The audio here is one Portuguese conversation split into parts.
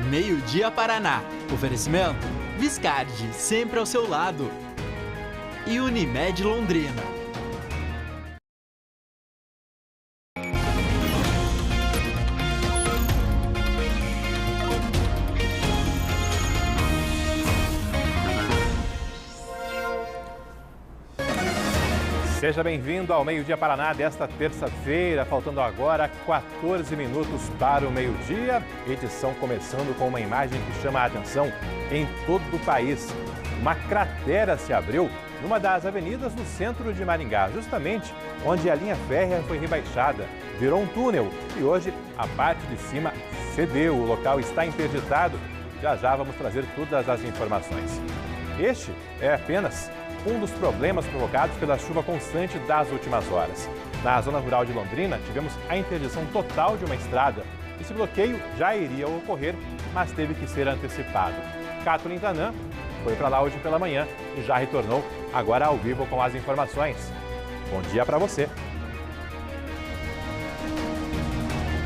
Meio-Dia Paraná. Oferecimento Viscardi, sempre ao seu lado. E Unimed Londrina. Seja bem-vindo ao Meio-Dia Paraná desta terça-feira, faltando agora 14 minutos para o meio-dia. Edição começando com uma imagem que chama a atenção em todo o país. Uma cratera se abriu numa das avenidas do centro de Maringá, justamente onde a linha férrea foi rebaixada. Virou um túnel e hoje a parte de cima cedeu, o local está interditado. Já já vamos trazer todas as informações. Este é apenas um dos problemas provocados pela chuva constante das últimas horas. Na zona rural de Londrina, tivemos a interdição total de uma estrada. Esse bloqueio já iria ocorrer, mas teve que ser antecipado. Kathleen Tanan foi para lá hoje pela manhã e já retornou agora ao vivo com as informações. Bom dia para você.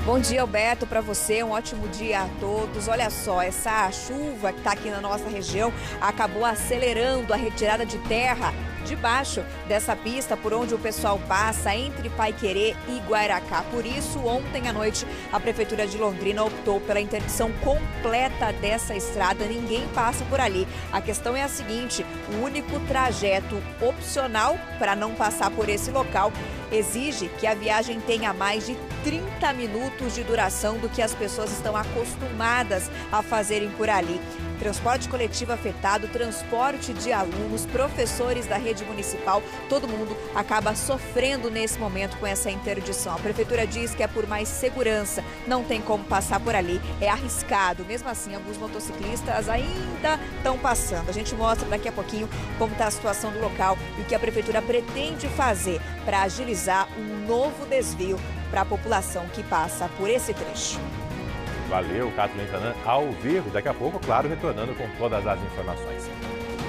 Bom dia, Alberto, para você, um ótimo dia a todos. Olha só, essa chuva que está aqui na nossa região acabou acelerando a retirada de terra debaixo dessa pista por onde o pessoal passa entre Paiquerê e Guairacá. Por isso, ontem à noite, a Prefeitura de Londrina optou pela interdição completa dessa estrada. Ninguém passa por ali. A questão é a seguinte, o único trajeto opcional para não passar por esse local exige que a viagem tenha mais de 30 minutos de duração do que as pessoas estão acostumadas a fazerem por ali. Transporte coletivo afetado, transporte de alunos, professores da rede municipal, todo mundo acaba sofrendo nesse momento com essa interdição. A Prefeitura diz que é por mais segurança, não tem como passar por ali, é arriscado. Mesmo assim, alguns motociclistas ainda estão passando. A gente mostra daqui a pouquinho como está a situação do local e o que a Prefeitura pretende fazer para agilizar um novo desvio para a população que passa por esse trecho. Valeu, Kathleen Tanan, ao vivo. Daqui a pouco, claro, retornando com todas as informações.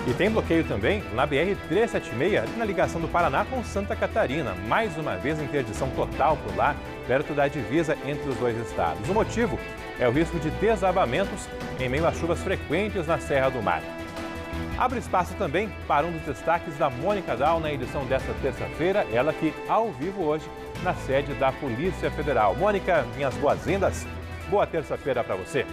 E tem bloqueio também na BR-376, na ligação do Paraná com Santa Catarina. Mais uma vez, interdição total por lá, perto da divisa entre os dois estados. O motivo é o risco de desabamentos em meio a chuvas frequentes na Serra do Mar. Abre espaço também para um dos destaques da Mônica Dal na edição desta terça-feira, ela que, ao vivo hoje, na sede da Polícia Federal. Mônica, minhas boas-vindas. Boa terça-feira para você.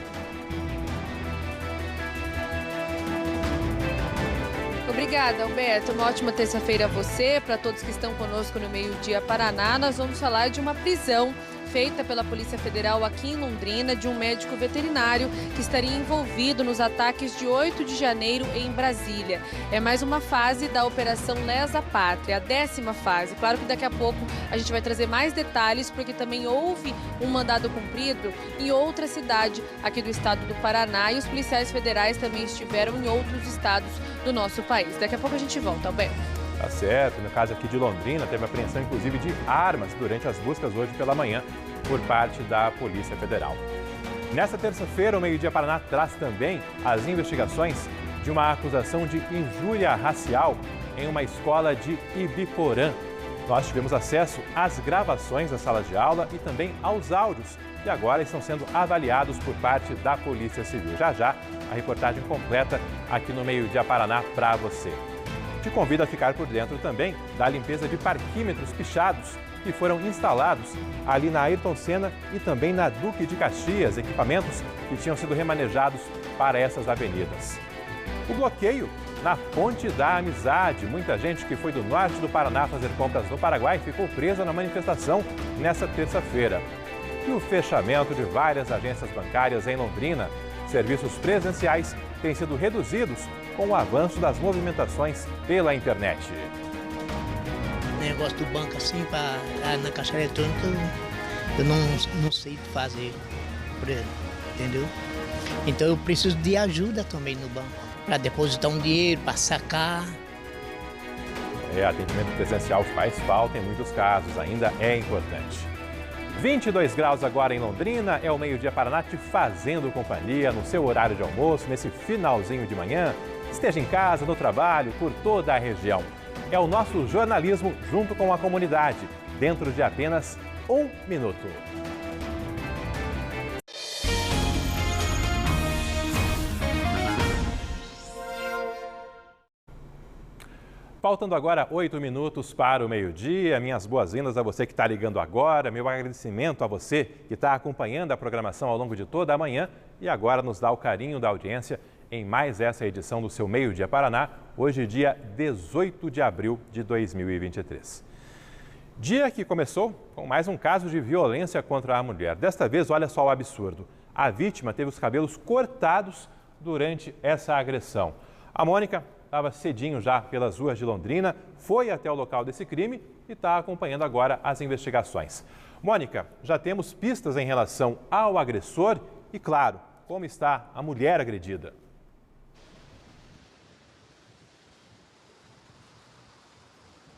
Obrigada, Alberto. Uma ótima terça-feira a você, para todos que estão conosco no Meio-Dia Paraná. Nós vamos falar de uma prisão feita pela Polícia Federal aqui em Londrina de um médico veterinário que estaria envolvido nos ataques de 8 de janeiro em Brasília. É mais uma fase da Operação Lesa Pátria, a 10ª fase. Claro que daqui a pouco a gente vai trazer mais detalhes, porque também houve um mandado cumprido em outra cidade aqui do estado do Paraná e os policiais federais também estiveram em outros estados do nosso país. Daqui a pouco a gente volta, Alberto. Tá certo, no caso aqui de Londrina, teve apreensão inclusive de armas durante as buscas hoje pela manhã por parte da Polícia Federal. Nesta terça-feira, o Meio-Dia Paraná traz também as investigações de uma acusação de injúria racial em uma escola de Ibiporã. Nós tivemos acesso às gravações da sala de aula e também aos áudios, que agora estão sendo avaliados por parte da Polícia Civil. Já já, a reportagem completa aqui no Meio-Dia Paraná para você. Te convido a ficar por dentro também da limpeza de parquímetros pichados que foram instalados ali na Ayrton Senna e também na Duque de Caxias, equipamentos que tinham sido remanejados para essas avenidas. O bloqueio na Ponte da Amizade. Muita gente que foi do norte do Paraná fazer compras no Paraguai ficou presa na manifestação nesta terça-feira. E o fechamento de várias agências bancárias em Londrina. Serviços presenciais têm sido reduzidos com o avanço das movimentações pela internet. Negócio do banco assim, na caixa eletrônica, eu não sei fazer, entendeu? Então eu preciso de ajuda também no banco, para depositar um dinheiro, para sacar. Atendimento presencial faz falta em muitos casos, ainda é importante. 22 graus agora em Londrina, é o Meio-Dia Paraná te fazendo companhia no seu horário de almoço, nesse finalzinho de manhã. Esteja em casa, no trabalho, por toda a região. É o nosso jornalismo junto com a comunidade, dentro de apenas 1 minuto. Faltando agora 8 minutos para o meio-dia, minhas boas-vindas a você que está ligando agora, meu agradecimento a você que está acompanhando a programação ao longo de toda a manhã e agora nos dá o carinho da audiência em mais essa edição do seu Meio-Dia Paraná, hoje dia 18 de abril de 2023. Dia que começou com mais um caso de violência contra a mulher. Desta vez, olha só o absurdo, a vítima teve os cabelos cortados durante essa agressão. A Mônica estava cedinho já pelas ruas de Londrina, foi até o local desse crime e está acompanhando agora as investigações. Mônica, já temos pistas em relação ao agressor e, claro, como está a mulher agredida.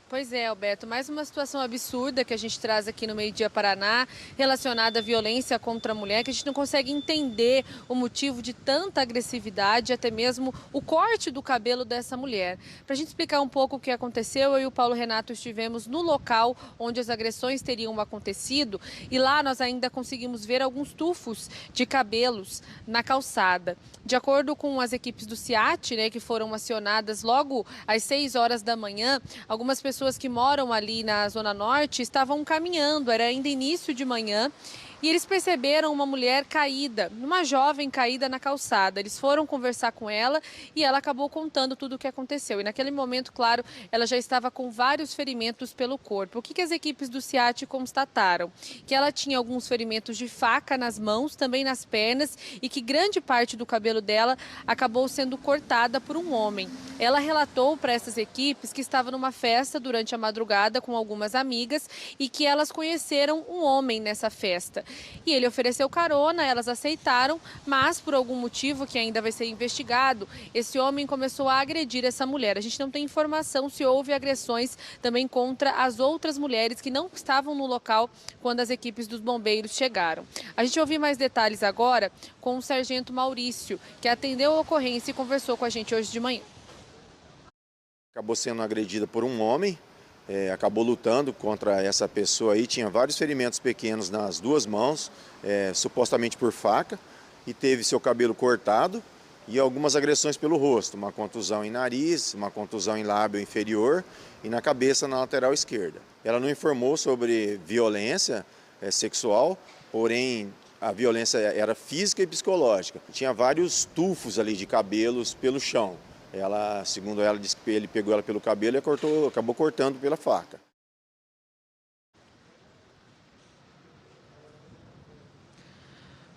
Pois é, Alberto, mais uma situação absurda que a gente traz aqui no Meio-Dia Paraná, relacionada à violência contra a mulher, que a gente não consegue entender o motivo de tanta agressividade, até mesmo o corte do cabelo dessa mulher. Para a gente explicar um pouco o que aconteceu, eu e o Paulo Renato estivemos no local onde as agressões teriam acontecido e lá nós ainda conseguimos ver alguns tufos de cabelos na calçada. De acordo com as equipes do SEAT, que foram acionadas logo às 6 horas da manhã, algumas pessoas que moram ali na Zona Norte estavam caminhando, era ainda início de manhã, e eles perceberam uma mulher caída, uma jovem caída na calçada. Eles foram conversar com ela e ela acabou contando tudo o que aconteceu. E naquele momento, claro, ela já estava com vários ferimentos pelo corpo. O que as equipes do SEAT constataram? Que ela tinha alguns ferimentos de faca nas mãos, também nas pernas, e que grande parte do cabelo dela acabou sendo cortada por um homem. Ela relatou para essas equipes que estava numa festa durante a madrugada com algumas amigas e que elas conheceram um homem nessa festa. E ele ofereceu carona, elas aceitaram, mas por algum motivo que ainda vai ser investigado, esse homem começou a agredir essa mulher. A gente não tem informação se houve agressões também contra as outras mulheres que não estavam no local quando as equipes dos bombeiros chegaram. A gente vai ouvir mais detalhes agora com o sargento Maurício, que atendeu a ocorrência e conversou com a gente hoje de manhã. Acabou sendo agredida por um homem. Acabou lutando contra essa pessoa aí, tinha vários ferimentos pequenos nas duas mãos, supostamente por faca, e teve seu cabelo cortado e algumas agressões pelo rosto, uma contusão em nariz, uma contusão em lábio inferior e na cabeça na lateral esquerda. Ela não informou sobre violência sexual, porém a violência era física e psicológica. Tinha vários tufos ali de cabelos pelo chão. Ela, segundo ela, disse que ele pegou ela pelo cabelo e acabou cortando pela faca.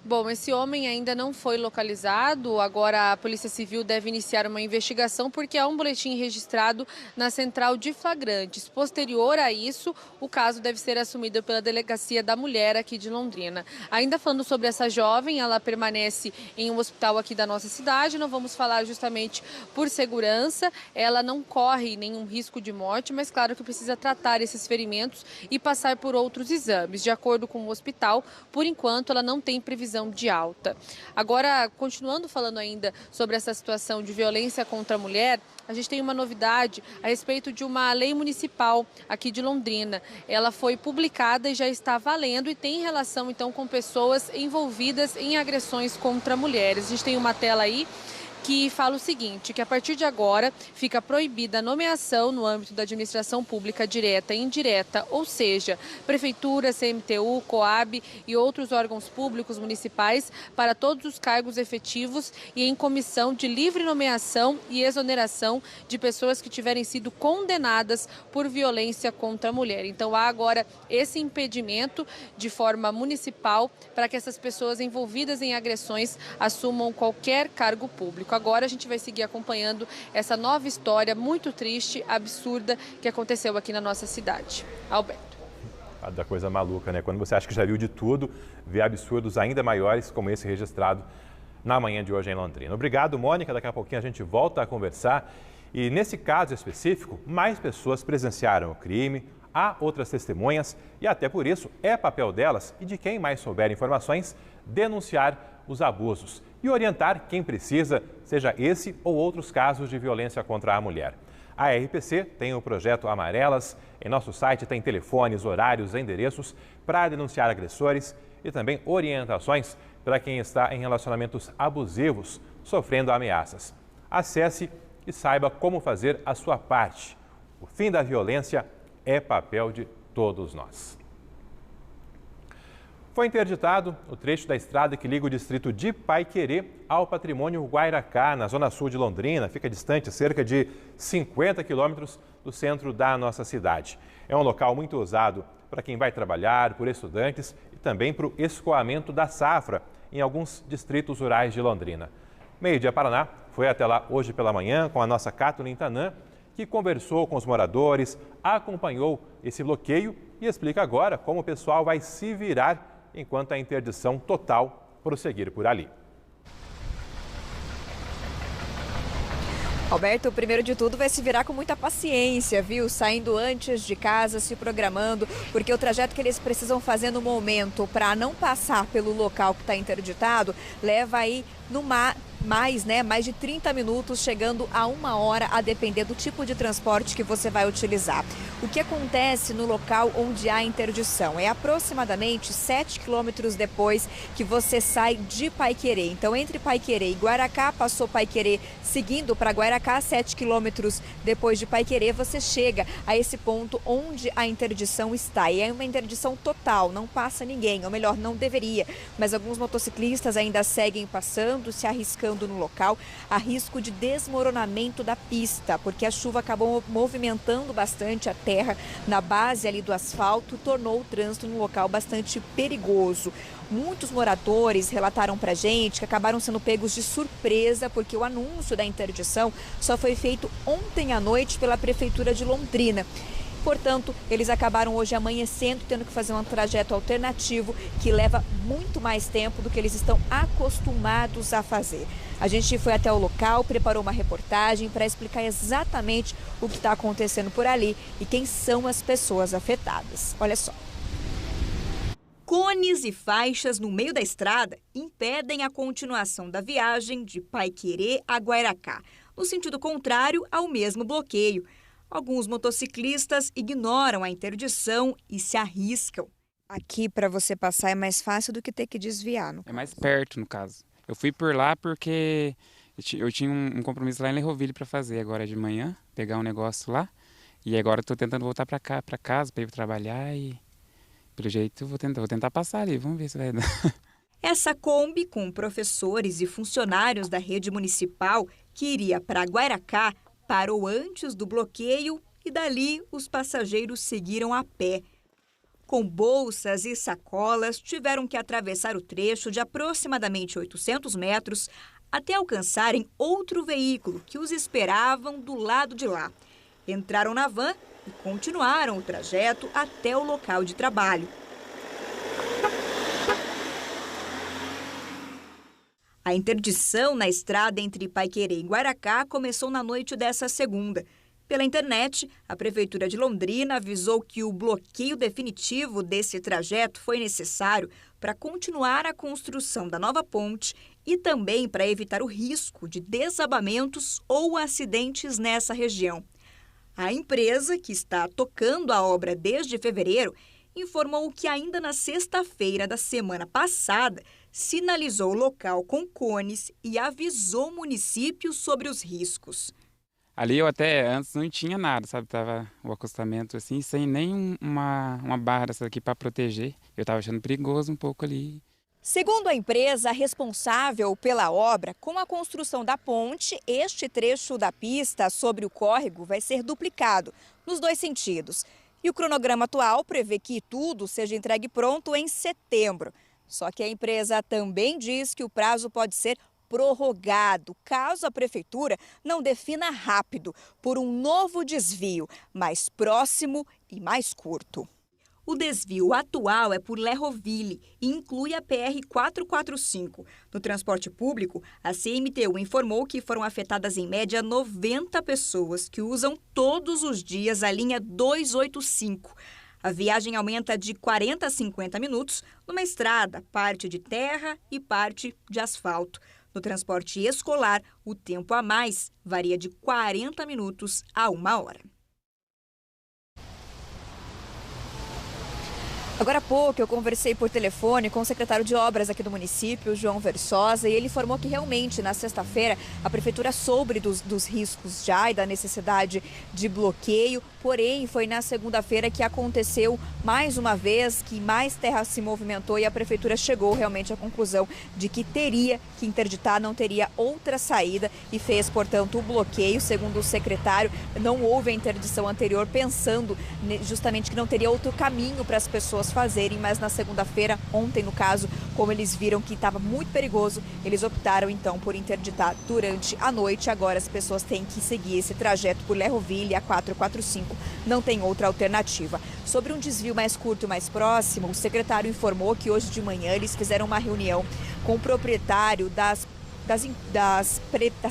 Bom, esse homem ainda não foi localizado, agora a Polícia Civil deve iniciar uma investigação porque há um boletim registrado na Central de Flagrantes. Posterior a isso, o caso deve ser assumido pela Delegacia da Mulher aqui de Londrina. Ainda falando sobre essa jovem, ela permanece em um hospital aqui da nossa cidade, não vamos falar justamente por segurança, ela não corre nenhum risco de morte, mas claro que precisa tratar esses ferimentos e passar por outros exames. De acordo com o hospital, por enquanto ela não tem previsão de alta. Agora, continuando falando ainda sobre essa situação de violência contra a mulher, a gente tem uma novidade a respeito de uma lei municipal aqui de Londrina. Ela foi publicada e já está valendo e tem relação então com pessoas envolvidas em agressões contra mulheres. A gente tem uma tela aí que fala o seguinte, que a partir de agora fica proibida a nomeação no âmbito da administração pública direta e indireta, ou seja, Prefeitura, CMTU, Coab e outros órgãos públicos municipais para todos os cargos efetivos e em comissão de livre nomeação e exoneração de pessoas que tiverem sido condenadas por violência contra a mulher. Então há agora esse impedimento de forma municipal para que essas pessoas envolvidas em agressões assumam qualquer cargo público. Agora a gente vai seguir acompanhando essa nova história muito triste, absurda, que aconteceu aqui na nossa cidade. Alberto. Da coisa maluca, né? Quando você acha que já viu de tudo, vê absurdos ainda maiores como esse registrado na manhã de hoje em Londrina. Obrigado, Mônica. Daqui a pouquinho a gente volta a conversar. E nesse caso específico, mais pessoas presenciaram o crime, há outras testemunhas e até por isso é papel delas e de quem mais souber informações denunciar os abusos e orientar quem precisa, seja esse ou outros casos de violência contra a mulher. A RPC tem o projeto Amarelas. Em nosso site tem telefones, horários e endereços para denunciar agressores e também orientações para quem está em relacionamentos abusivos, sofrendo ameaças. Acesse e saiba como fazer a sua parte. O fim da violência é papel de todos nós. Foi interditado o trecho da estrada que liga o distrito de Paiquerê ao patrimônio Guairacá, na zona sul de Londrina. Fica distante cerca de 50 quilômetros do centro da nossa cidade. É um local muito usado para quem vai trabalhar, por estudantes e também para o escoamento da safra em alguns distritos rurais de Londrina. Meio Dia Paraná foi até lá hoje pela manhã com a nossa Kathleen Tanan, que conversou com os moradores, acompanhou esse bloqueio e explica agora como o pessoal vai se virar enquanto a interdição total prosseguir por ali. Alberto, primeiro de tudo, vai se virar com muita paciência, viu? Saindo antes de casa, se programando, porque o trajeto que eles precisam fazer no momento para não passar pelo local que está interditado leva aí mais de 30 minutos, chegando a 1 hora, a depender do tipo de transporte que você vai utilizar. O que acontece no local onde há interdição? É aproximadamente 7 quilômetros depois que você sai de Paiquerê. Então, entre Paiquerê e Guairacá, passou Paiquerê seguindo para Guairacá, 7 quilômetros depois de Paiquerê, você chega a esse ponto onde a interdição está. E é uma interdição total, não passa ninguém, ou melhor, não deveria. Mas alguns motociclistas ainda seguem passando, se arriscando no local, há risco de desmoronamento da pista, porque a chuva acabou movimentando bastante a terra na base ali do asfalto, tornou o trânsito no local bastante perigoso. Muitos moradores relataram pra gente que acabaram sendo pegos de surpresa, porque o anúncio da interdição só foi feito ontem à noite pela Prefeitura de Londrina. Portanto, eles acabaram hoje amanhecendo, tendo que fazer um trajeto alternativo que leva muito mais tempo do que eles estão acostumados a fazer. A gente foi até o local, preparou uma reportagem para explicar exatamente o que está acontecendo por ali e quem são as pessoas afetadas. Olha só. Cones e faixas no meio da estrada impedem a continuação da viagem de Paiquerê a Guairacá, no sentido contrário ao mesmo bloqueio. Alguns motociclistas ignoram a interdição e se arriscam. Aqui, para você passar, é mais fácil do que ter que desviar. É mais perto, no caso. Eu fui por lá porque eu tinha um compromisso lá em Lerroville para fazer agora de manhã, pegar um negócio lá. E agora estou tentando voltar para cá, para casa, para ir trabalhar e, pelo jeito, vou tentar passar ali. Vamos ver se vai dar. Essa Kombi, com professores e funcionários da rede municipal que iria para Guairacá, parou antes do bloqueio e dali os passageiros seguiram a pé. Com bolsas e sacolas, tiveram que atravessar o trecho de aproximadamente 800 metros até alcançarem outro veículo que os esperavam do lado de lá. Entraram na van e continuaram o trajeto até o local de trabalho. A interdição na estrada entre Paiquerê e Guairacá começou na noite dessa segunda. Pela internet, a Prefeitura de Londrina avisou que o bloqueio definitivo desse trajeto foi necessário para continuar a construção da nova ponte e também para evitar o risco de desabamentos ou acidentes nessa região. A empresa, que está tocando a obra desde fevereiro, informou que ainda na sexta-feira da semana passada sinalizou o local com cones e avisou o município sobre os riscos. Ali eu até antes não tinha nada, sabe? Tava o acostamento assim, sem nem uma barra dessa aqui para proteger. Eu estava achando perigoso um pouco ali. Segundo a empresa responsável pela obra, com a construção da ponte, este trecho da pista sobre o córrego vai ser duplicado, nos dois sentidos. E o cronograma atual prevê que tudo seja entregue pronto em setembro. Só que a empresa também diz que o prazo pode ser prorrogado, caso a prefeitura não defina rápido por um novo desvio, mais próximo e mais curto. O desvio atual é por Lerroville e inclui a PR-445. No transporte público, a CMTU informou que foram afetadas em média 90 pessoas que usam todos os dias a linha 285. A viagem aumenta de 40 a 50 minutos numa estrada, parte de terra e parte de asfalto. No transporte escolar, o tempo a mais varia de 40 minutos a 1 hora. Agora há pouco eu conversei por telefone com o secretário de obras aqui do município, João Versosa, e ele informou que realmente na sexta-feira a prefeitura soube dos riscos já e da necessidade de bloqueio, porém foi na segunda-feira que aconteceu mais uma vez, que mais terra se movimentou e a prefeitura chegou realmente à conclusão de que teria que interditar, não teria outra saída e fez, portanto, o bloqueio. Segundo o secretário, não houve a interdição anterior pensando justamente que não teria outro caminho para as pessoas fazerem, mas na segunda-feira, ontem no caso, como eles viram que estava muito perigoso, eles optaram então por interditar durante a noite. Agora as pessoas têm que seguir esse trajeto por Lerroville, a 445, não tem outra alternativa. Sobre um desvio mais curto e mais próximo, o secretário informou que hoje de manhã eles fizeram uma reunião com o proprietário das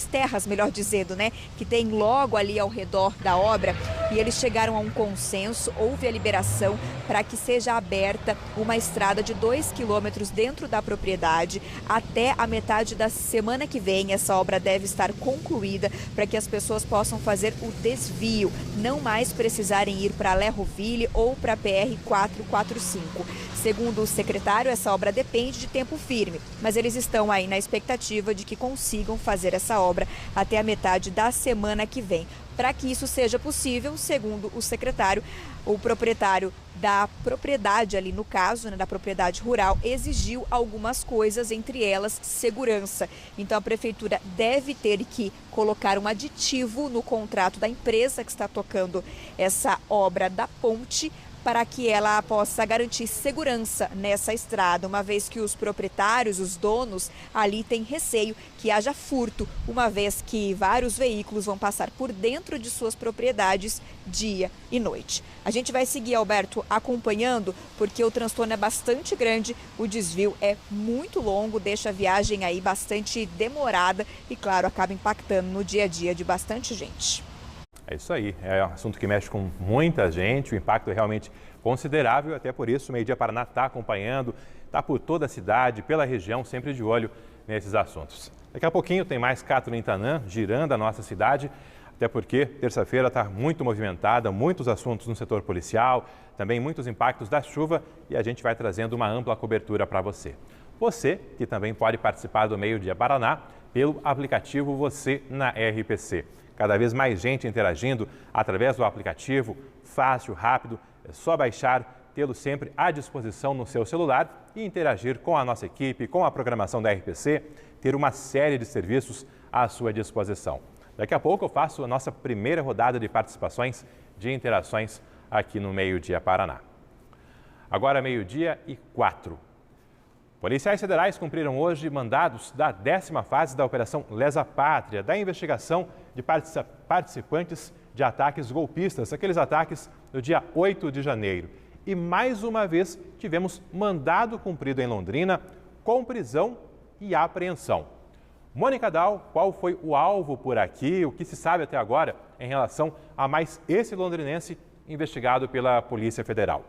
terras, melhor dizendo, né, que tem logo ali ao redor da obra, e eles chegaram a um consenso, houve a liberação para que seja aberta uma estrada de 2 quilômetros dentro da propriedade até a metade da semana que vem. Essa obra deve estar concluída para que as pessoas possam fazer o desvio, não mais precisarem ir para Lerroville ou para a PR 445. Segundo o secretário, essa obra depende de tempo firme, mas eles estão aí na expectativa de que consigam fazer essa obra até a metade da semana que vem. Para que isso seja possível, segundo o secretário, o proprietário da propriedade ali no caso, né, da propriedade rural, exigiu algumas coisas, entre elas segurança. Então a prefeitura deve ter que colocar um aditivo no contrato da empresa que está tocando essa obra da ponte, para que ela possa garantir segurança nessa estrada, uma vez que os proprietários, os donos, ali têm receio que haja furto, uma vez que vários veículos vão passar por dentro de suas propriedades dia e noite. A gente vai seguir, Alberto, acompanhando, porque o transtorno é bastante grande, o desvio é muito longo, deixa a viagem aí bastante demorada e, claro, acaba impactando no dia a dia de bastante gente. É isso aí, é um assunto que mexe com muita gente, o impacto é realmente considerável, até por isso o Meio Dia Paraná está acompanhando, está por toda a cidade, pela região, sempre de olho nesses assuntos. Daqui a pouquinho tem mais Catherine Tanã girando a nossa cidade, até porque terça-feira está muito movimentada, muitos assuntos no setor policial, também muitos impactos da chuva e a gente vai trazendo uma ampla cobertura para você. Você que também pode participar do Meio Dia Paraná pelo aplicativo Você na RPC. Cada vez mais gente interagindo através do aplicativo, fácil, rápido, é só baixar, tê-lo sempre à disposição no seu celular e interagir com a nossa equipe, com a programação da RPC, ter uma série de serviços à sua disposição. Daqui a pouco eu faço a nossa primeira rodada de participações, de interações aqui no Meio Dia Paraná. Agora 12:04. Policiais federais cumpriram hoje mandados da 10ª fase da Operação Lesa Pátria, da investigação de participantes de ataques golpistas, aqueles ataques no dia 8 de janeiro. E mais uma vez tivemos mandado cumprido em Londrina com prisão e apreensão. Mônica Dal, qual foi o alvo por aqui? O que se sabe até agora em relação a mais esse londrinense investigado pela Polícia Federal?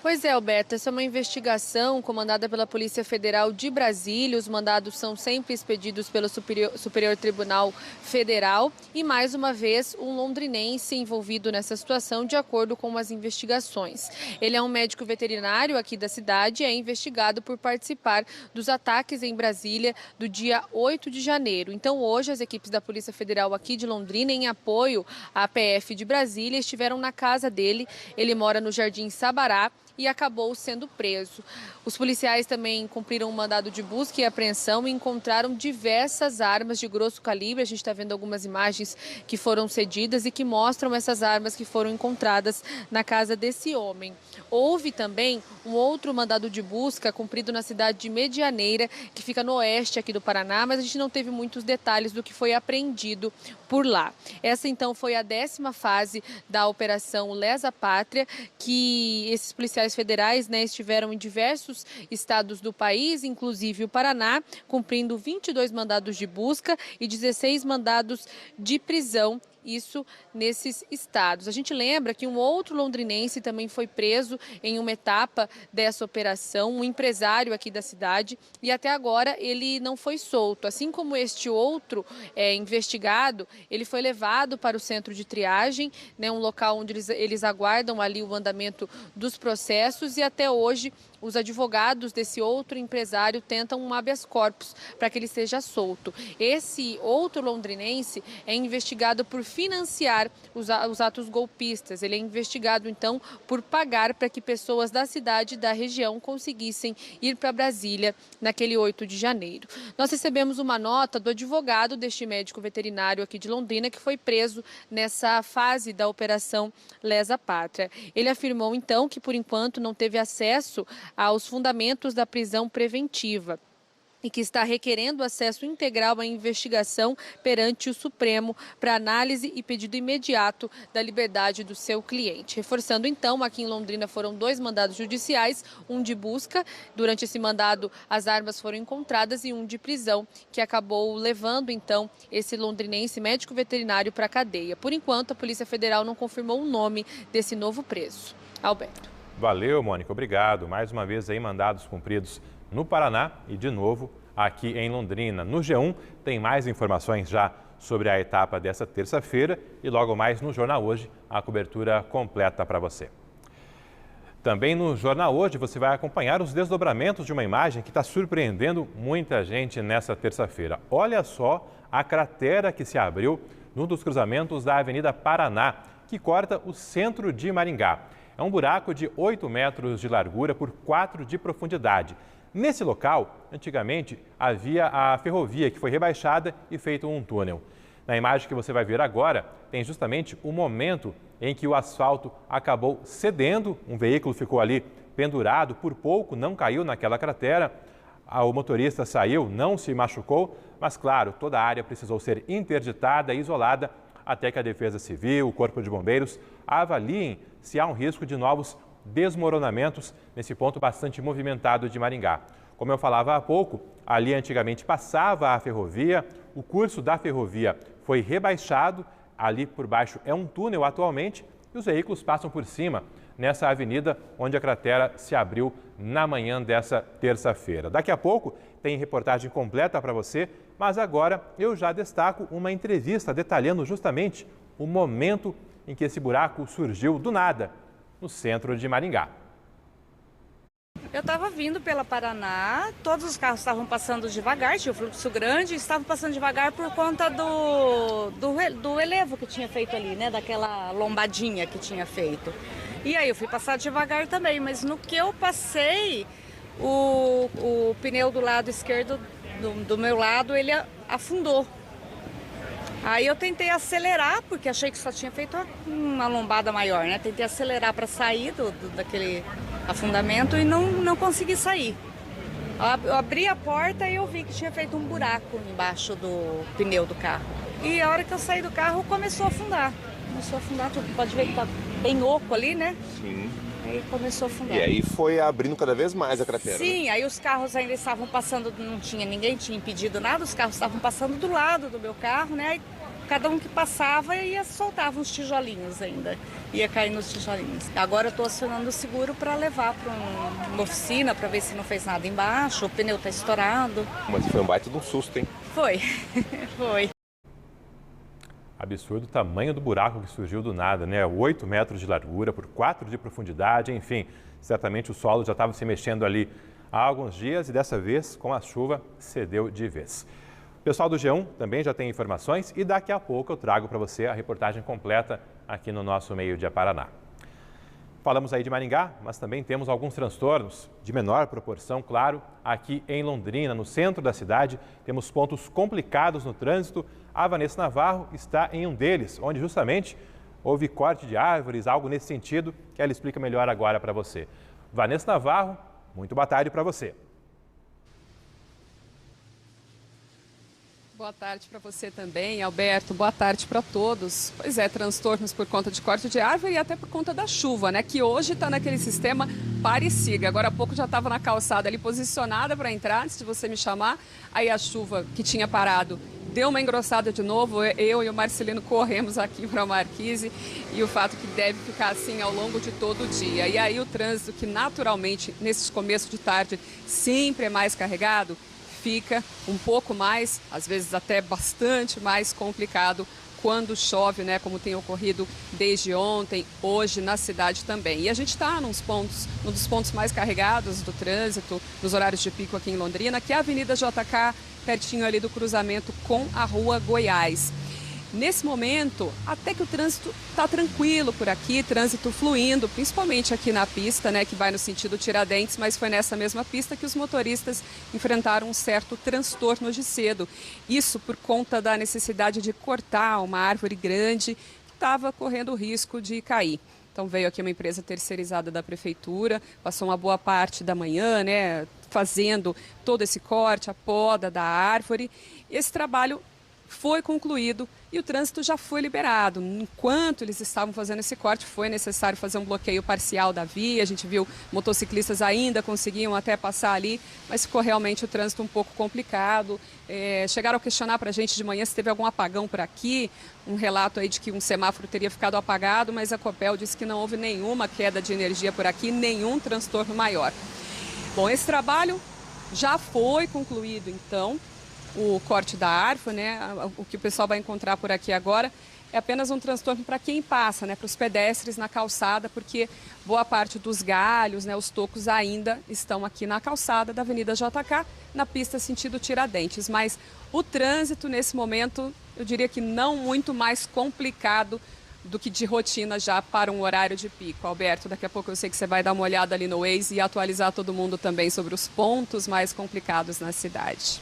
Pois é, Alberto, essa é uma investigação comandada pela Polícia Federal de Brasília. Os mandados são sempre expedidos pelo Superior Tribunal Federal e, mais uma vez, um londrinense envolvido nessa situação, de acordo com as investigações. Ele é um médico veterinário aqui da cidade e é investigado por participar dos ataques em Brasília do dia 8 de janeiro. Então, hoje, as equipes da Polícia Federal aqui de Londrina, em apoio à PF de Brasília, estiveram na casa dele. Ele mora no Jardim Sabará e acabou sendo preso. Os policiais também cumpriram um mandado de busca e apreensão e encontraram diversas armas de grosso calibre. A gente está vendo algumas imagens que foram cedidas e que mostram essas armas que foram encontradas na casa desse homem. Houve também um outro mandado de busca cumprido na cidade de Medianeira, que fica no oeste aqui do Paraná, mas a gente não teve muitos detalhes do que foi apreendido por lá. Essa, então, foi a 10ª fase da Operação Lesa Pátria, que esses policiais federais, né, estiveram em diversos estados do país, inclusive o Paraná, cumprindo 22 mandados de busca e 16 mandados de prisão isso nesses estados. A gente lembra que um outro londrinense também foi preso em uma etapa dessa operação, um empresário aqui da cidade, e até agora ele não foi solto. Assim como este outro investigado, ele foi levado para o centro de triagem, né, um local onde eles aguardam ali o andamento dos processos, e até hoje os advogados desse outro empresário tentam um habeas corpus para que ele seja solto. Esse outro londrinense é investigado por financiar os atos golpistas. Ele é investigado, então, por pagar para que pessoas da cidade e da região conseguissem ir para Brasília naquele 8 de janeiro. Nós recebemos uma nota do advogado deste médico veterinário aqui de Londrina, que foi preso nessa fase da Operação Lesa Pátria. Ele afirmou, então, que por enquanto não teve acesso aos fundamentos da prisão preventiva e que está requerendo acesso integral à investigação perante o Supremo para análise e pedido imediato da liberdade do seu cliente. Reforçando, então, aqui em Londrina foram 2 mandados judiciais, um de busca, durante esse mandado as armas foram encontradas, e um de prisão, que acabou levando, então, esse londrinense médico veterinário para a cadeia. Por enquanto, a Polícia Federal não confirmou o nome desse novo preso. Alberto. Valeu, Mônica, obrigado. Mais uma vez aí mandados cumpridos no Paraná e de novo aqui em Londrina. No G1 tem mais informações já sobre a etapa dessa terça-feira e logo mais no Jornal Hoje a cobertura completa para você. Também no Jornal Hoje você vai acompanhar os desdobramentos de uma imagem que está surpreendendo muita gente nessa terça-feira. Olha só a cratera que se abriu num dos cruzamentos da Avenida Paraná, que corta o centro de Maringá. É um buraco de 8 metros de largura por 4 de profundidade. Nesse local, antigamente, havia a ferrovia que foi rebaixada e feito um túnel. Na imagem que você vai ver agora, tem justamente o momento em que o asfalto acabou cedendo, um veículo ficou ali pendurado, por pouco não caiu naquela cratera. O motorista saiu, não se machucou, mas claro, toda a área precisou ser interditada e isolada até que a Defesa Civil, o Corpo de Bombeiros, avaliem se há um risco de novos desmoronamentos nesse ponto bastante movimentado de Maringá. Como eu falava há pouco, ali antigamente passava a ferrovia, o curso da ferrovia foi rebaixado, ali por baixo é um túnel atualmente e os veículos passam por cima nessa avenida onde a cratera se abriu na manhã dessa terça-feira. Daqui a pouco tem reportagem completa para você, mas agora eu já destaco uma entrevista detalhando justamente o momento em que esse buraco surgiu do nada, no centro de Maringá. Eu estava vindo pela Paraná, todos os carros estavam passando devagar, tinha um fluxo grande, estavam passando devagar por conta do elevo que tinha feito ali, né? Daquela lombadinha que tinha feito. E aí eu fui passar devagar também, mas no que eu passei, o pneu do lado esquerdo, do meu lado, ele afundou. Aí eu tentei acelerar, porque achei que só tinha feito uma lombada maior, né? Tentei acelerar para sair daquele afundamento e não consegui sair. Eu abri a porta e eu vi que tinha feito um buraco embaixo do pneu do carro. E a hora que eu saí do carro, começou a afundar. Começou a afundar, tu pode ver que tá bem oco ali, né? Sim. Aí começou a afundar. E aí foi abrindo cada vez mais a cratera. Sim, né? aí os carros ainda estavam passando, não tinha ninguém, tinha impedido nada, os carros estavam passando do lado do meu carro, né? Aí cada um que passava ia soltava uns tijolinhos ainda, ia cair nos tijolinhos. Agora eu estou acionando o seguro para levar para uma oficina para ver se não fez nada embaixo, o pneu está estourado. Mas foi um baita de um susto, hein? Foi, foi. Absurdo o tamanho do buraco que surgiu do nada, né? 8 metros de largura por 4 de profundidade, enfim, certamente o solo já estava se mexendo ali há alguns dias e dessa vez, com a chuva, cedeu de vez. O pessoal do G1 também já tem informações e daqui a pouco eu trago para você a reportagem completa aqui no nosso Meio Dia Paraná. Falamos aí de Maringá, mas também temos alguns transtornos de menor proporção, claro, aqui em Londrina, no centro da cidade. Temos pontos complicados no trânsito. A Vanessa Navarro está em um deles, onde justamente houve corte de árvores, algo nesse sentido, que ela explica melhor agora para você. Vanessa Navarro, muito boa tarde para você. Boa tarde para você também, Alberto. Boa tarde para todos. Pois é, transtornos por conta de corte de árvore e até por conta da chuva, né? Que hoje está naquele sistema pare e siga. Agora há pouco já estava na calçada ali posicionada para entrar, antes de você me chamar. Aí a chuva que tinha parado deu uma engrossada de novo. Eu e o Marcelino corremos aqui para a Marquise e o fato que deve ficar assim ao longo de todo o dia. E aí o trânsito, que naturalmente nesses começos de tarde sempre é mais carregado, fica um pouco mais, às vezes até bastante mais complicado quando chove, né, como tem ocorrido desde ontem, hoje na cidade também. E a gente está num dos pontos mais carregados do trânsito, nos horários de pico aqui em Londrina, que é a Avenida JK, pertinho ali do cruzamento com a Rua Goiás. Nesse momento, até que o trânsito está tranquilo por aqui, trânsito fluindo, principalmente aqui na pista, né, que vai no sentido Tiradentes, mas foi nessa mesma pista que os motoristas enfrentaram um certo transtorno de cedo. Isso por conta da necessidade de cortar uma árvore grande que estava correndo o risco de cair. Então veio aqui uma empresa terceirizada da prefeitura, passou uma boa parte da manhã, né, fazendo todo esse corte, a poda da árvore. Esse trabalho foi concluído e o trânsito já foi liberado. Enquanto eles estavam fazendo esse corte, foi necessário fazer um bloqueio parcial da via. A gente viu motociclistas ainda conseguiam até passar ali, mas ficou realmente o trânsito um pouco complicado. Chegaram a questionar para a gente de manhã se teve algum apagão por aqui, um relato aí de que um semáforo teria ficado apagado, mas a Copel disse que não houve nenhuma queda de energia por aqui, nenhum transtorno maior. Bom, esse trabalho já foi concluído, então. O corte da árvore, né? O que o pessoal vai encontrar por aqui agora é apenas um transtorno para quem passa, né? Para os pedestres na calçada, porque boa parte dos galhos, né? Os tocos ainda estão aqui na calçada da Avenida JK, na pista sentido Tiradentes. Mas o trânsito nesse momento, eu diria que não muito mais complicado do que de rotina já para um horário de pico. Alberto, daqui a pouco eu sei que você vai dar uma olhada ali no Waze e atualizar todo mundo também sobre os pontos mais complicados na cidade.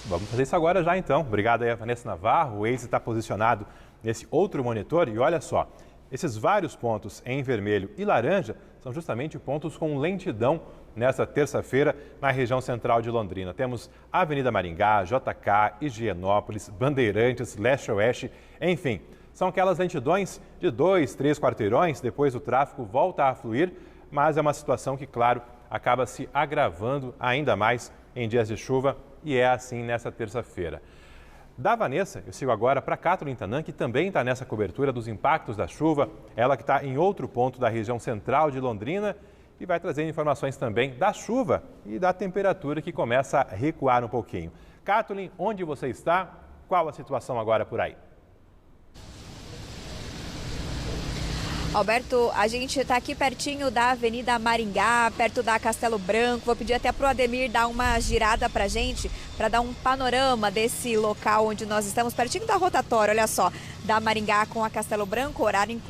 Vamos fazer isso agora já então. Obrigado aí a Vanessa Navarro. O Waze está posicionado nesse outro monitor e olha só, esses vários pontos em vermelho e laranja são justamente pontos com lentidão nesta terça-feira na região central de Londrina. Temos Avenida Maringá, JK, Higienópolis, Bandeirantes, Leste-Oeste, enfim. São aquelas lentidões de 2, 3 quarteirões, depois o tráfego volta a fluir, mas é uma situação que, claro, acaba se agravando ainda mais em dias de chuva. E é assim nessa terça-feira. Da Vanessa, eu sigo agora para Kathleen Tanan, que também está nessa cobertura dos impactos da chuva. Ela que está em outro ponto da região central de Londrina e vai trazer informações também da chuva e da temperatura que começa a recuar um pouquinho. Kathleen, onde você está? Qual a situação agora por aí? Alberto, a gente está aqui pertinho da Avenida Maringá, perto da Castelo Branco. Vou pedir até para o Ademir dar uma girada para a gente, para dar um panorama desse local onde nós estamos, pertinho da rotatória, olha só, da Maringá com a Castelo Branco, horário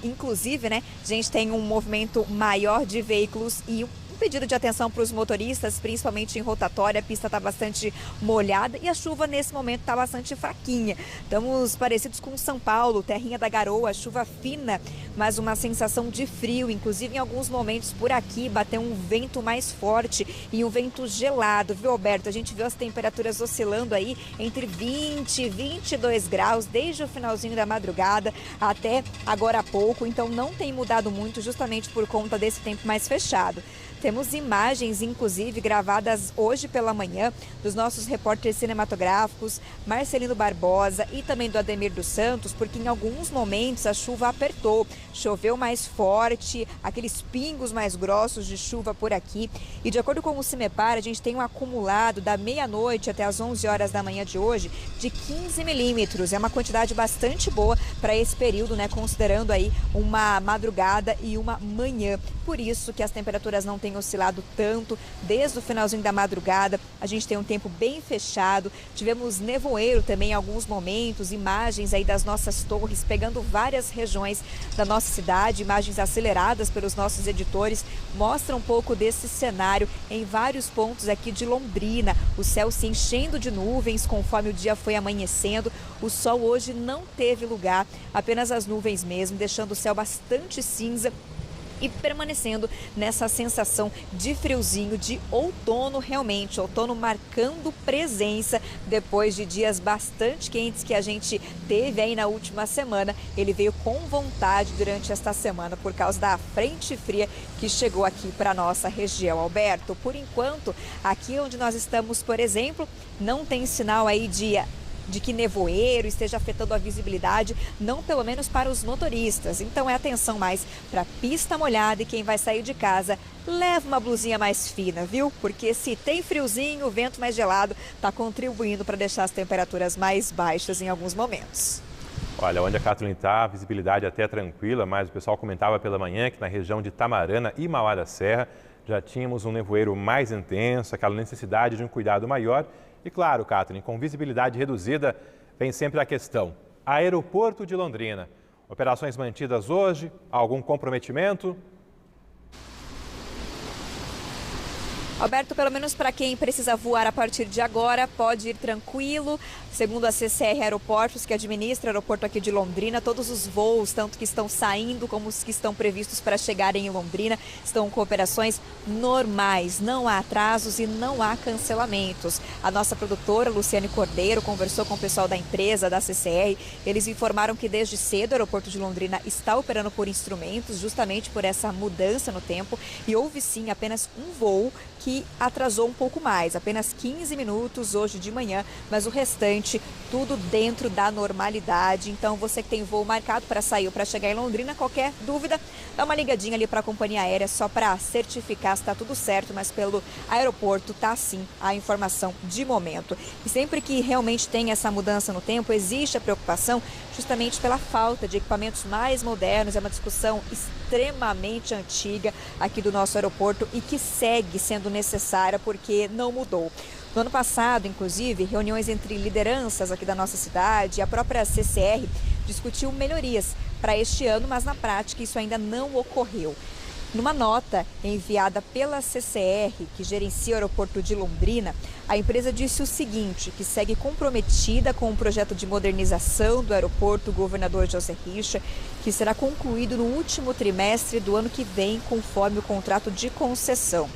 inclusive, né? A gente tem um movimento maior de veículos e pedido de atenção para os motoristas, principalmente em rotatória. A pista está bastante molhada e a chuva nesse momento está bastante fraquinha. Estamos parecidos com São Paulo, terrinha da garoa, chuva fina, mas uma sensação de frio. Inclusive, em alguns momentos por aqui bateu um vento mais forte e um vento gelado, viu, Alberto? A gente viu as temperaturas oscilando aí entre 20 e 22 graus desde o finalzinho da madrugada até agora há pouco. Então não tem mudado muito justamente por conta desse tempo mais fechado. Temos imagens, inclusive, gravadas hoje pela manhã dos nossos repórteres cinematográficos, Marcelino Barbosa e também do Ademir dos Santos, porque em alguns momentos a chuva apertou, choveu mais forte, aqueles pingos mais grossos de chuva por aqui. E de acordo com o CIMEPAR, a gente tem um acumulado da meia-noite até as 11 horas da manhã de hoje de 15 milímetros. É uma quantidade bastante boa para esse período, né? Considerando aí uma madrugada e uma manhã. Por isso que as temperaturas não têm oscilado tanto desde o finalzinho da madrugada. A gente tem um tempo bem fechado. Tivemos nevoeiro também em alguns momentos, imagens aí das nossas torres pegando várias regiões da nossa cidade, imagens aceleradas pelos nossos editores, mostram um pouco desse cenário em vários pontos aqui de Londrina. O céu se enchendo de nuvens conforme o dia foi amanhecendo. O sol hoje não teve lugar, apenas as nuvens mesmo, deixando o céu bastante cinza e permanecendo nessa sensação de friozinho, de outono realmente, outono marcando presença depois de dias bastante quentes que a gente teve aí na última semana. Ele veio com vontade durante esta semana por causa da frente fria que chegou aqui para a nossa região. Alberto, por enquanto, aqui onde nós estamos, por exemplo, não tem sinal aí de de que nevoeiro esteja afetando a visibilidade, não pelo menos para os motoristas. Então é atenção mais para pista molhada e quem vai sair de casa, leva uma blusinha mais fina, viu? Porque se tem friozinho, o vento mais gelado está contribuindo para deixar as temperaturas mais baixas em alguns momentos. Olha, onde a Kathleen está, a visibilidade até tranquila, mas o pessoal comentava pela manhã que na região de Tamarana e Mauá da Serra já tínhamos um nevoeiro mais intenso, aquela necessidade de um cuidado maior. E claro, Kathleen, com visibilidade reduzida, vem sempre a questão. Aeroporto de Londrina. Operações mantidas hoje? Algum comprometimento? Alberto, pelo menos para quem precisa voar a partir de agora, pode ir tranquilo. Segundo a CCR Aeroportos, que administra o aeroporto aqui de Londrina, todos os voos, tanto que estão saindo como os que estão previstos para chegarem em Londrina, estão com operações normais. Não há atrasos e não há cancelamentos. A nossa produtora, Luciane Cordeiro, conversou com o pessoal da empresa, da CCR. Eles informaram que desde cedo o aeroporto de Londrina está operando por instrumentos, justamente por essa mudança no tempo. E houve sim apenas um voo que atrasou um pouco mais, apenas 15 minutos hoje de manhã, mas o restante tudo dentro da normalidade. Então você que tem voo marcado para sair ou para chegar em Londrina, qualquer dúvida, dá uma ligadinha ali para a companhia aérea só para certificar se está tudo certo, mas pelo aeroporto tá sim a informação de momento. E sempre que realmente tem essa mudança no tempo, existe a preocupação justamente pela falta de equipamentos mais modernos. É uma discussão extremamente antiga aqui do nosso aeroporto e que segue sendo necessária porque não mudou. No ano passado, inclusive, reuniões entre lideranças aqui da nossa cidade e a própria CCR discutiu melhorias para este ano, mas na prática isso ainda não ocorreu. Numa nota enviada pela CCR, que gerencia o aeroporto de Londrina, a empresa disse o seguinte, que segue comprometida com o projeto de modernização do aeroporto Governador José Richa, que será concluído no último trimestre do ano que vem, conforme o contrato de concessão.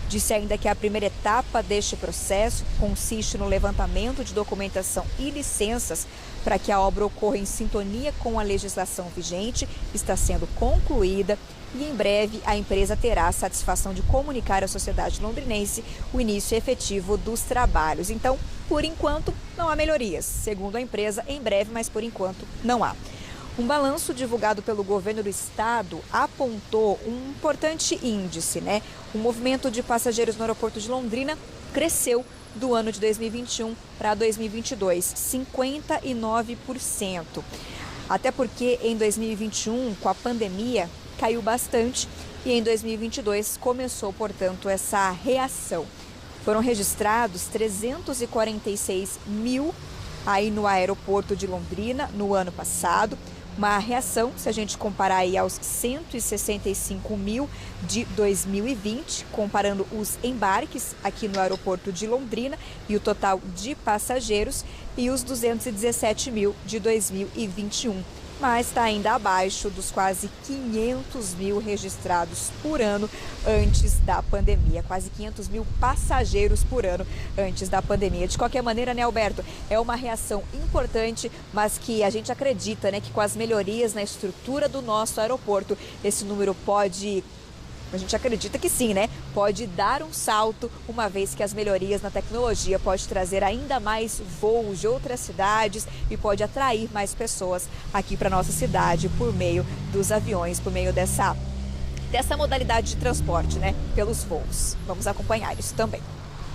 Disse ainda que a primeira etapa deste processo consiste no levantamento de documentação e licenças para que a obra ocorra em sintonia com a legislação vigente, está sendo concluída e em breve a empresa terá a satisfação de comunicar à sociedade londrinense o início efetivo dos trabalhos. Então, por enquanto, não há melhorias. Segundo a empresa, em breve, mas por enquanto não há. Um balanço divulgado pelo governo do estado apontou um importante índice, né? O movimento de passageiros no aeroporto de Londrina cresceu do ano de 2021 para 2022, 59%. Até porque em 2021, com a pandemia, caiu bastante e em 2022 começou, portanto, essa reação. Foram registrados 346 mil aí no aeroporto de Londrina no ano passado. Uma reação, se a gente comparar aí aos 165 mil de 2020, comparando os embarques aqui no aeroporto de Londrina e o total de passageiros, e os 217 mil de 2021. Mas está ainda abaixo dos quase 500 mil registrados por ano antes da pandemia. Quase 500 mil passageiros por ano antes da pandemia. De qualquer maneira, né, Alberto, é uma reação importante, mas que a gente acredita, né, que com as melhorias na estrutura do nosso aeroporto, esse número pode... A gente acredita que sim, né? Pode dar um salto, uma vez que as melhorias na tecnologia pode trazer ainda mais voos de outras cidades e pode atrair mais pessoas aqui para nossa cidade por meio dos aviões, por meio dessa modalidade de transporte, né? Pelos voos. Vamos acompanhar isso também.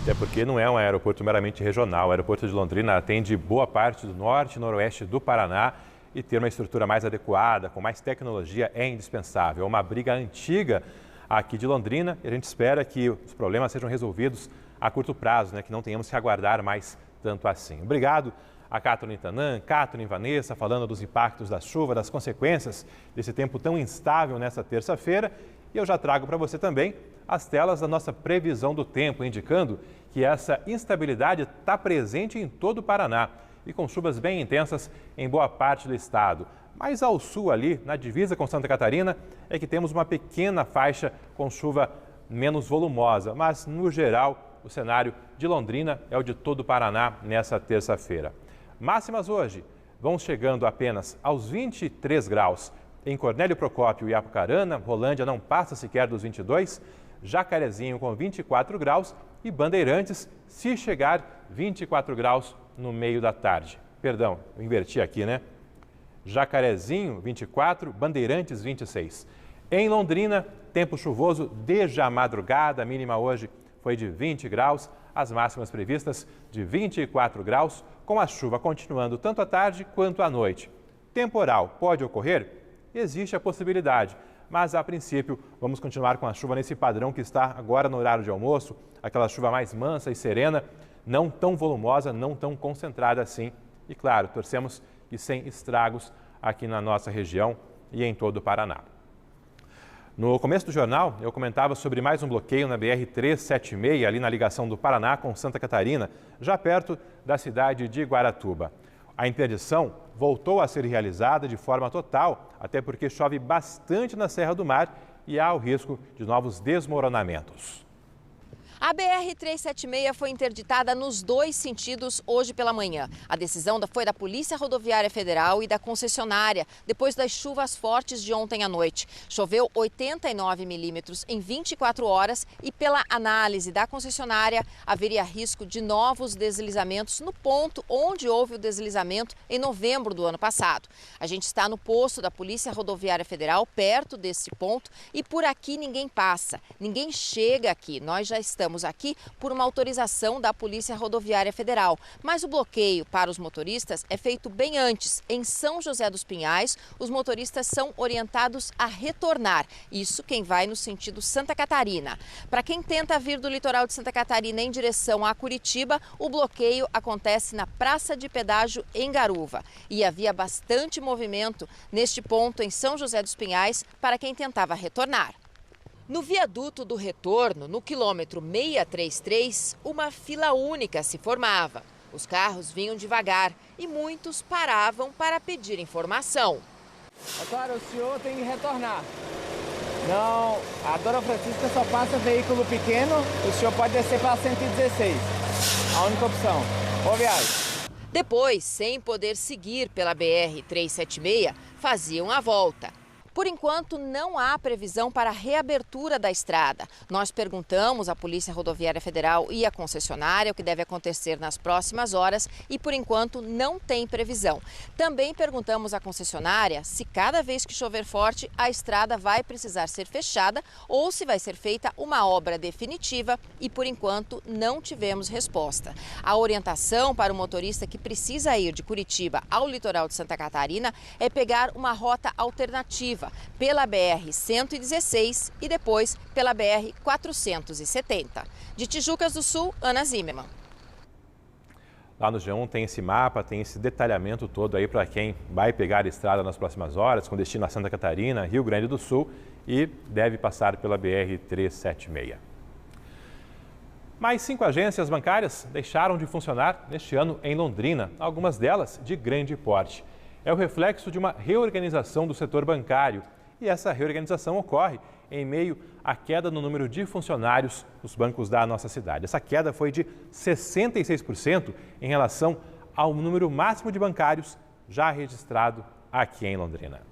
Até porque não é um aeroporto meramente regional. O aeroporto de Londrina atende boa parte do norte e noroeste do Paraná e ter uma estrutura mais adequada, com mais tecnologia, é indispensável. É uma briga antiga aqui de Londrina e a gente espera que os problemas sejam resolvidos a curto prazo, né? Que não tenhamos que aguardar mais tanto assim. Obrigado a Kathleen Tanan, Kathleen Vanessa, falando dos impactos da chuva, das consequências desse tempo tão instável nessa terça-feira. E eu já trago para você também as telas da nossa previsão do tempo, indicando que essa instabilidade está presente em todo o Paraná e com chuvas bem intensas em boa parte do estado. Mais ao sul ali, na divisa com Santa Catarina, é que temos uma pequena faixa com chuva menos volumosa. Mas, no geral, o cenário de Londrina é o de todo o Paraná nessa terça-feira. Máximas hoje vão chegando apenas aos 23 graus. Em Cornélio Procópio e Apucarana, Rolândia não passa sequer dos 22. Jacarezinho com 24 graus e Bandeirantes, se chegar 24 graus no meio da tarde. perdão, eu inverti aqui, né? Jacarezinho, 24, Bandeirantes, 26. Em Londrina, tempo chuvoso desde a madrugada, a mínima hoje foi de 20 graus, as máximas previstas de 24 graus, com a chuva continuando tanto à tarde quanto à noite. Temporal pode ocorrer? Existe a possibilidade, mas a princípio vamos continuar com a chuva nesse padrão que está agora no horário de almoço, aquela chuva mais mansa e serena, não tão volumosa, não tão concentrada assim. E claro, torcemos que sem estragos aqui na nossa região e em todo o Paraná. No começo do jornal, eu comentava sobre mais um bloqueio na BR-376, ali na ligação do Paraná com Santa Catarina, já perto da cidade de Guaratuba. A interdição voltou a ser realizada de forma total, até porque chove bastante na Serra do Mar e há o risco de novos desmoronamentos. A BR-376 foi interditada nos dois sentidos hoje pela manhã. A decisão foi da Polícia Rodoviária Federal e da concessionária, depois das chuvas fortes de ontem à noite. Choveu 89 milímetros em 24 horas e, pela análise da concessionária, haveria risco de novos deslizamentos no ponto onde houve o deslizamento em novembro do ano passado. A gente está no posto da Polícia Rodoviária Federal, perto desse ponto, e por aqui ninguém passa, ninguém chega aqui. Nós já estamos aqui por uma autorização da Polícia Rodoviária Federal, mas o bloqueio para os motoristas é feito bem antes. Em São José dos Pinhais, os motoristas são orientados a retornar. Isso quem vai no sentido Santa Catarina. Para quem tenta vir do litoral de Santa Catarina em direção a Curitiba, o bloqueio acontece na Praça de Pedágio em Garuva. E havia bastante movimento neste ponto em São José dos Pinhais para quem tentava retornar. No viaduto do retorno, no quilômetro 633, uma fila única se formava. Os carros vinham devagar e muitos paravam para pedir informação. Agora o senhor tem que retornar. Não, a Dona Francisca só passa veículo pequeno, o senhor pode descer para 116. A única opção. Boa viagem. Depois, sem poder seguir pela BR-376, faziam a volta. Por enquanto, não há previsão para a reabertura da estrada. Nós perguntamos à Polícia Rodoviária Federal e à concessionária o que deve acontecer nas próximas horas e, por enquanto, não tem previsão. Também perguntamos à concessionária se cada vez que chover forte, a estrada vai precisar ser fechada ou se vai ser feita uma obra definitiva e, por enquanto, não tivemos resposta. A orientação para o motorista que precisa ir de Curitiba ao litoral de Santa Catarina é pegar uma rota alternativa pela BR-116 e depois pela BR-470. De Tijucas do Sul, Ana Zimmermann. Lá no G1 tem esse mapa, tem esse detalhamento todo aí para quem vai pegar a estrada nas próximas horas, com destino a Santa Catarina, Rio Grande do Sul e deve passar pela BR-376. Mais 5 agências bancárias deixaram de funcionar neste ano em Londrina, algumas delas de grande porte. É o reflexo de uma reorganização do setor bancário. E essa reorganização ocorre em meio à queda no número de funcionários nos bancos da nossa cidade. Essa queda foi de 66% em relação ao número máximo de bancários já registrado aqui em Londrina.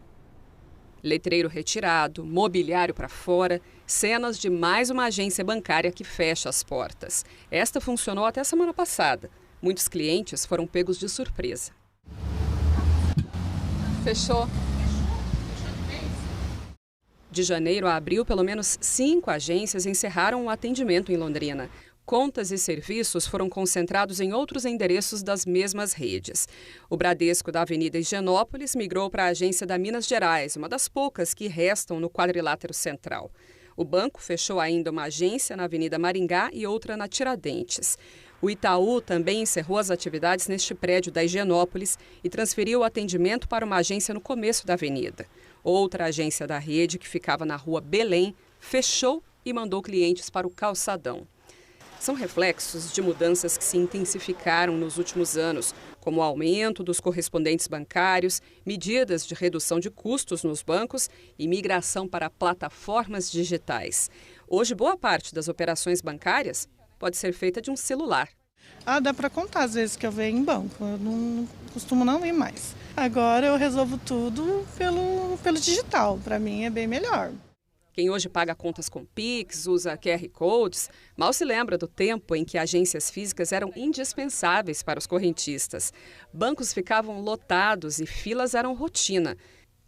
Letreiro retirado, mobiliário para fora, cenas de mais uma agência bancária que fecha as portas. Esta funcionou até semana passada. Muitos clientes foram pegos de surpresa. Fechou. De janeiro a abril, pelo menos 5 agências encerraram o atendimento em Londrina. Contas e serviços foram concentrados em outros endereços das mesmas redes. O Bradesco da Avenida Higienópolis migrou para a agência da Minas Gerais, uma das poucas que restam no quadrilátero central. O banco fechou ainda uma agência na Avenida Maringá e outra na Tiradentes. O Itaú também encerrou as atividades neste prédio da Higienópolis e transferiu o atendimento para uma agência no começo da avenida. Outra agência da rede, que ficava na rua Belém, fechou e mandou clientes para o Calçadão. São reflexos de mudanças que se intensificaram nos últimos anos, como o aumento dos correspondentes bancários, medidas de redução de custos nos bancos e migração para plataformas digitais. Hoje, boa parte das operações bancárias pode ser feita de um celular. Dá para contar às vezes que eu venho em banco, eu não costumo não ir mais. Agora eu resolvo tudo pelo digital, para mim é bem melhor. Quem hoje paga contas com Pix, usa QR Codes, mal se lembra do tempo em que agências físicas eram indispensáveis para os correntistas. Bancos ficavam lotados e filas eram rotina.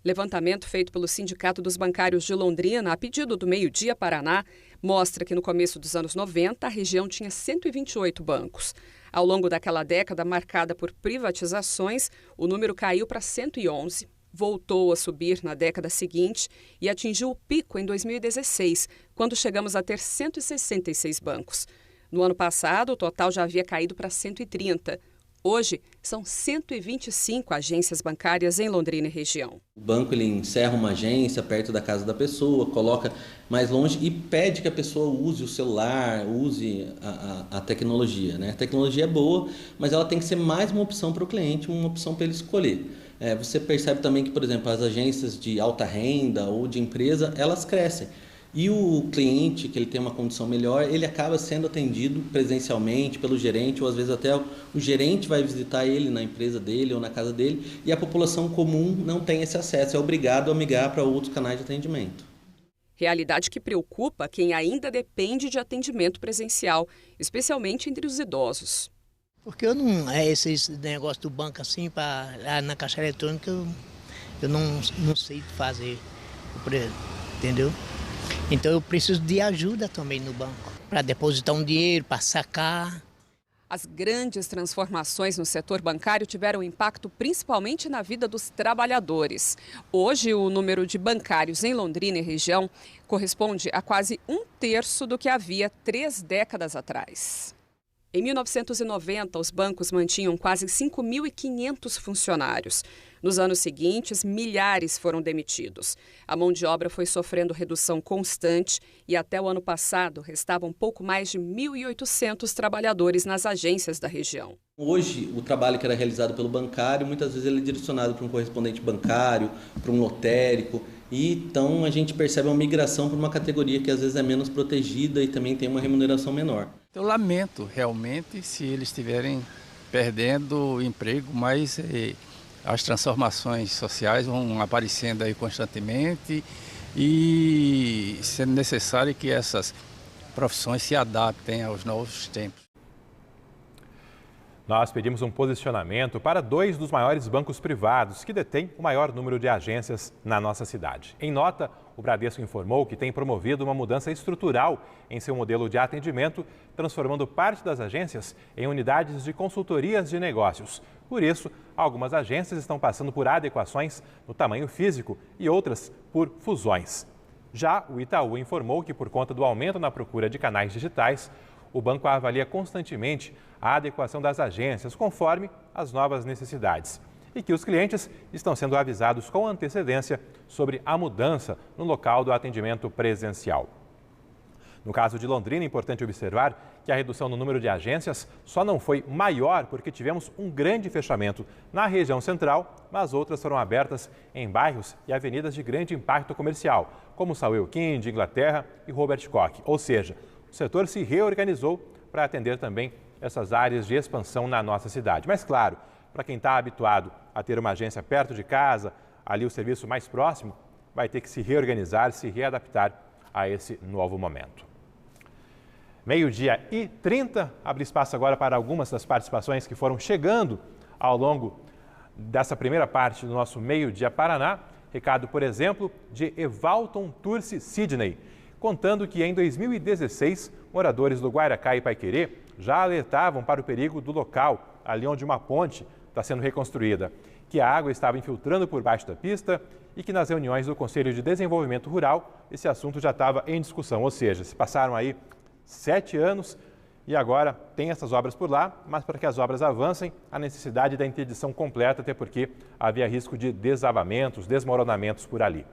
Levantamento feito pelo Sindicato dos Bancários de Londrina, a pedido do Meio Dia Paraná, mostra que no começo dos anos 90, a região tinha 128 bancos. Ao longo daquela década marcada por privatizações, o número caiu para 111. Voltou a subir na década seguinte e atingiu o pico em 2016, quando chegamos a ter 166 bancos. No ano passado, o total já havia caído para 130. Hoje, são 125 agências bancárias em Londrina e região. O banco ele encerra uma agência perto da casa da pessoa, coloca mais longe e pede que a pessoa use o celular, use a tecnologia, né? A tecnologia é boa, mas ela tem que ser mais uma opção para o cliente, uma opção para ele escolher. Você percebe também que, por exemplo, as agências de alta renda ou de empresa, elas crescem. E o cliente, que ele tem uma condição melhor, ele acaba sendo atendido presencialmente pelo gerente, ou às vezes até o gerente vai visitar ele na empresa dele ou na casa dele, e a população comum não tem esse acesso, é obrigado a migrar para outros canais de atendimento. Realidade que preocupa quem ainda depende de atendimento presencial, especialmente entre os idosos. Porque eu não, esse negócio do banco assim, na caixa eletrônica, eu não sei fazer, entendeu? Então eu preciso de ajuda também no banco, para depositar um dinheiro, para sacar. As grandes transformações no setor bancário tiveram impacto principalmente na vida dos trabalhadores. Hoje, o número de bancários em Londrina e região corresponde a quase 1/3 do que havia 3 décadas atrás. Em 1990, os bancos mantinham quase 5.500 funcionários. Nos anos seguintes, milhares foram demitidos. A mão de obra foi sofrendo redução constante e até o ano passado restavam pouco mais de 1.800 trabalhadores nas agências da região. Hoje, o trabalho que era realizado pelo bancário, muitas vezes ele é direcionado para um correspondente bancário, para um lotérico. E então a gente percebe uma migração para uma categoria que às vezes é menos protegida e também tem uma remuneração menor. Eu lamento realmente se eles estiverem perdendo o emprego, mas as transformações sociais vão aparecendo aí constantemente e sendo necessário que essas profissões se adaptem aos novos tempos. Nós pedimos um posicionamento para 2 dos maiores bancos privados que detêm o maior número de agências na nossa cidade. Em nota, o Bradesco informou que tem promovido uma mudança estrutural em seu modelo de atendimento, transformando parte das agências em unidades de consultorias de negócios. Por isso, algumas agências estão passando por adequações no tamanho físico e outras por fusões. Já o Itaú informou que, por conta do aumento na procura de canais digitais, o banco avalia constantemente a adequação das agências conforme as novas necessidades e que os clientes estão sendo avisados com antecedência sobre a mudança no local do atendimento presencial. No caso de Londrina, é importante observar que a redução no número de agências só não foi maior porque tivemos um grande fechamento na região central, mas outras foram abertas em bairros e avenidas de grande impacto comercial, como Saúl Elquim, Inglaterra e Robert Koch. Ou seja, o setor se reorganizou para atender também essas áreas de expansão na nossa cidade. Mas, claro, para quem está habituado a ter uma agência perto de casa, ali o serviço mais próximo, vai ter que se reorganizar, se readaptar a esse novo momento. 12h30, abre espaço agora para algumas das participações que foram chegando ao longo dessa primeira parte do nosso Meio Dia Paraná. Recado, por exemplo, de Evalton Turci Sidney, contando que em 2016, moradores do Guaracá e Paiquerê já alertavam para o perigo do local, ali onde uma ponte está sendo reconstruída, que a água estava infiltrando por baixo da pista e que nas reuniões do Conselho de Desenvolvimento Rural esse assunto já estava em discussão, ou seja, se passaram aí 7 anos e agora tem essas obras por lá, mas para que as obras avancem, a necessidade da interdição completa, até porque havia risco de desabamentos, desmoronamentos por ali.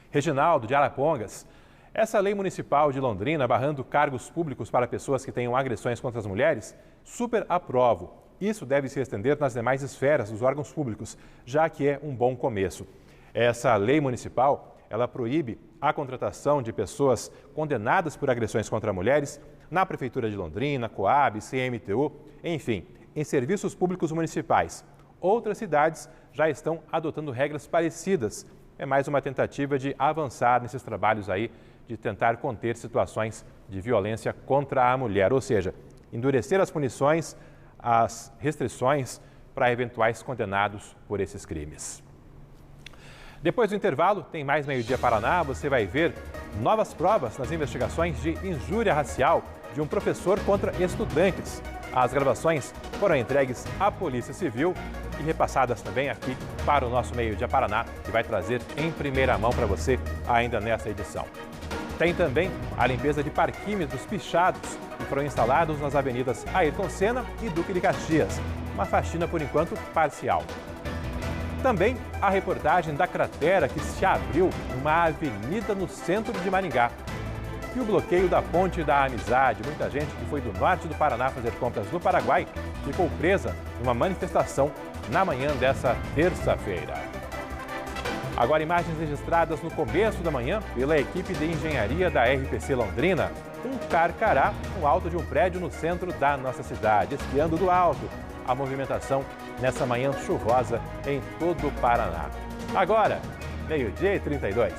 Reginaldo, de Arapongas. Essa lei municipal de Londrina, barrando cargos públicos para pessoas que tenham agressões contra as mulheres, super aprovo. Isso deve se estender nas demais esferas dos órgãos públicos, já que é um bom começo. Essa lei municipal, ela proíbe a contratação de pessoas condenadas por agressões contra mulheres na Prefeitura de Londrina, Coab, CMTU, enfim, em serviços públicos municipais. Outras cidades já estão adotando regras parecidas é mais uma tentativa de avançar nesses trabalhos aí, de tentar conter situações de violência contra a mulher, ou seja, endurecer as punições, as restrições para eventuais condenados por esses crimes. Depois do intervalo, tem mais Meio-Dia Paraná. Você vai ver novas provas nas investigações de injúria racial de um professor contra estudantes. As gravações foram entregues à Polícia Civil e repassadas também aqui para o nosso Meio-Dia Paraná, que vai trazer em primeira mão para você ainda nessa edição. Tem também a limpeza de parquímetros pichados que foram instalados nas avenidas Ayrton Senna e Duque de Caxias. Uma faxina, por enquanto, parcial. Também a reportagem da cratera que se abriu numa avenida no centro de Maringá. E o bloqueio da Ponte da Amizade. Muita gente que foi do norte do Paraná fazer compras no Paraguai ficou presa numa manifestação na manhã dessa terça-feira. Agora, imagens registradas no começo da manhã pela equipe de engenharia da RPC Londrina. Um carcará no alto de um prédio no centro da nossa cidade, espiando do alto a movimentação nessa manhã chuvosa em todo o Paraná. Agora, 12h32.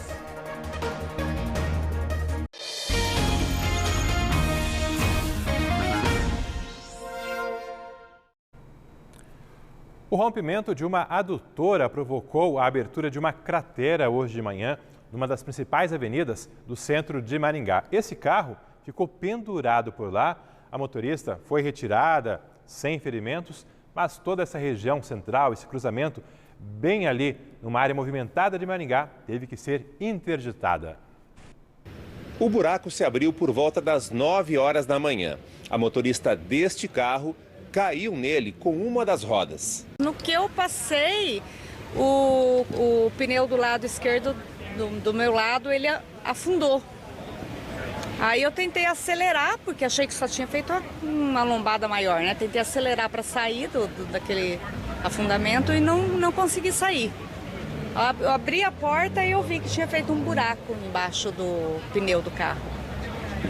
O rompimento de uma adutora provocou a abertura de uma cratera hoje de manhã, numa das principais avenidas do centro de Maringá. Esse carro ficou pendurado por lá, a motorista foi retirada sem ferimentos, mas toda essa região central, esse cruzamento, bem ali, numa área movimentada de Maringá, teve que ser interditada. O buraco se abriu por volta das 9 horas da manhã. A motorista deste carro caiu nele com uma das rodas. No que eu passei, o pneu do lado esquerdo, do meu lado, ele afundou. Aí eu tentei acelerar, porque achei que só tinha feito uma lombada maior, né? Tentei acelerar para sair daquele afundamento e não consegui sair. Eu abri a porta e eu vi que tinha feito um buraco embaixo do pneu do carro.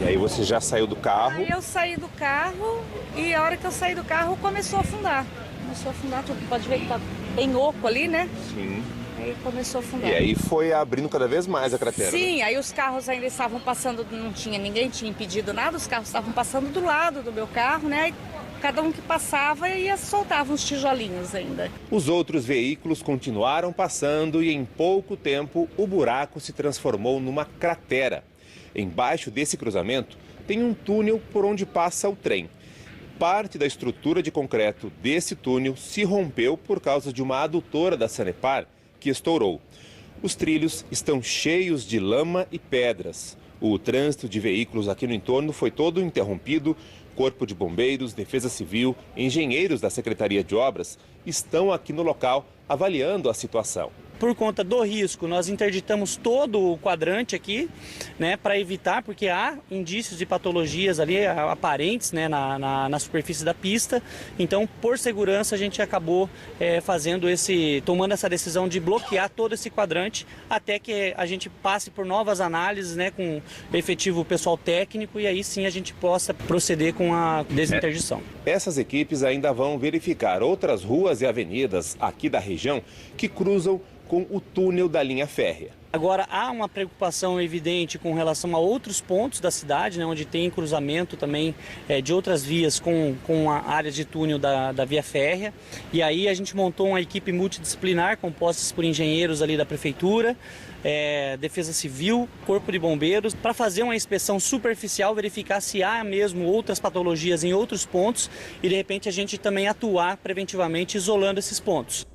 E aí você já saiu do carro? Aí eu saí do carro e a hora que eu saí do carro começou a afundar. Começou a afundar tudo. Pode ver que tá bem oco ali, né? Sim. Aí começou a afundar. E aí foi abrindo cada vez mais a cratera? Sim, né? aí os carros ainda estavam passando, ninguém tinha impedido nada, os carros estavam passando do lado do meu carro, né? E cada um que passava soltava uns tijolinhos ainda. Os outros veículos continuaram passando e em pouco tempo o buraco se transformou numa cratera. Embaixo desse cruzamento tem um túnel por onde passa o trem. Parte da estrutura de concreto desse túnel se rompeu por causa de uma adutora da Sanepar que estourou. Os trilhos estão cheios de lama e pedras. O trânsito de veículos aqui no entorno foi todo interrompido. Corpo de Bombeiros, Defesa Civil, engenheiros da Secretaria de Obras estão aqui no local avaliando a situação. Por conta do risco, nós interditamos todo o quadrante aqui, né, para evitar, porque há indícios de patologias ali aparentes, né, na superfície da pista. Então, por segurança, a gente acabou tomando essa decisão de bloquear todo esse quadrante até que a gente passe por novas análises, né, com efetivo pessoal técnico e aí sim a gente possa proceder com a desinterdição. Essas equipes ainda vão verificar outras ruas e avenidas aqui da região que cruzam com o túnel da linha férrea. Agora, há uma preocupação evidente com relação a outros pontos da cidade, né, onde tem cruzamento também de outras vias com a área de túnel da via férrea. E aí a gente montou uma equipe multidisciplinar composta por engenheiros ali da Prefeitura, Defesa Civil, Corpo de Bombeiros, para fazer uma inspeção superficial, verificar se há mesmo outras patologias em outros pontos e, de repente, a gente também atuar preventivamente isolando esses pontos.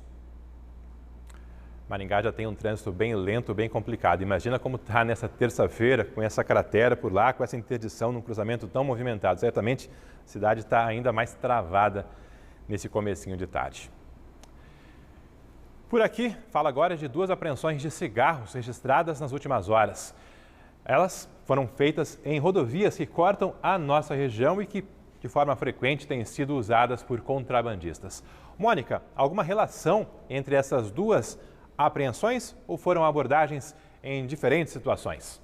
Maringá já tem um trânsito bem lento, bem complicado. Imagina como está nessa terça-feira, com essa cratera por lá, com essa interdição num cruzamento tão movimentado. Certamente a cidade está ainda mais travada nesse comecinho de tarde. Por aqui, fala agora de 2 apreensões de cigarros registradas nas últimas horas. Elas foram feitas em rodovias que cortam a nossa região e que, de forma frequente, têm sido usadas por contrabandistas. Mônica, alguma relação entre essas 2 apreensões ou foram abordagens em diferentes situações?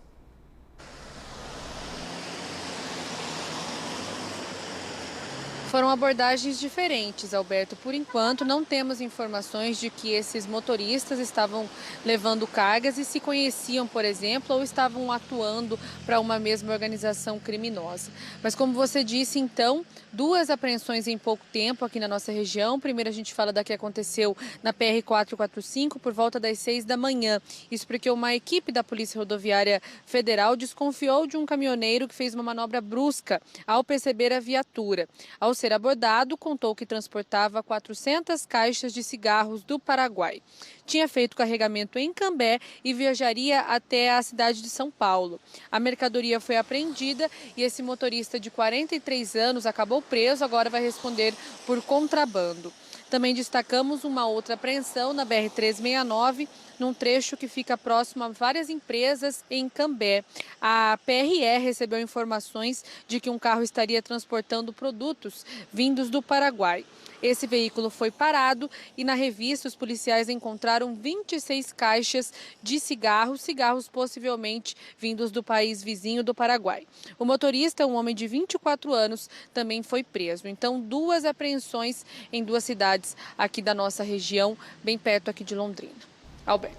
Foram abordagens diferentes, Alberto. Por enquanto, não temos informações de que esses motoristas estavam levando cargas e se conheciam, por exemplo, ou estavam atuando para uma mesma organização criminosa. Mas como você disse, então, 2 apreensões em pouco tempo aqui na nossa região. Primeiro a gente fala da que aconteceu na PR-445 por volta das 6 da manhã. Isso porque uma equipe da Polícia Rodoviária Federal desconfiou de um caminhoneiro que fez uma manobra brusca ao perceber a viatura. Ao ser abordado, contou que transportava 400 caixas de cigarros do Paraguai. Tinha feito carregamento em Cambé e viajaria até a cidade de São Paulo. A mercadoria foi apreendida e esse motorista de 43 anos acabou preso, agora vai responder por contrabando. Também destacamos uma outra apreensão na BR-369, num trecho que fica próximo a várias empresas em Cambé. A PRE recebeu informações de que um carro estaria transportando produtos vindos do Paraguai. Esse veículo foi parado e na revista os policiais encontraram 26 caixas de cigarros possivelmente vindos do país vizinho do Paraguai. O motorista, um homem de 24 anos, também foi preso. Então, 2 apreensões em 2 cidades aqui da nossa região, bem perto aqui de Londrina. Alberto.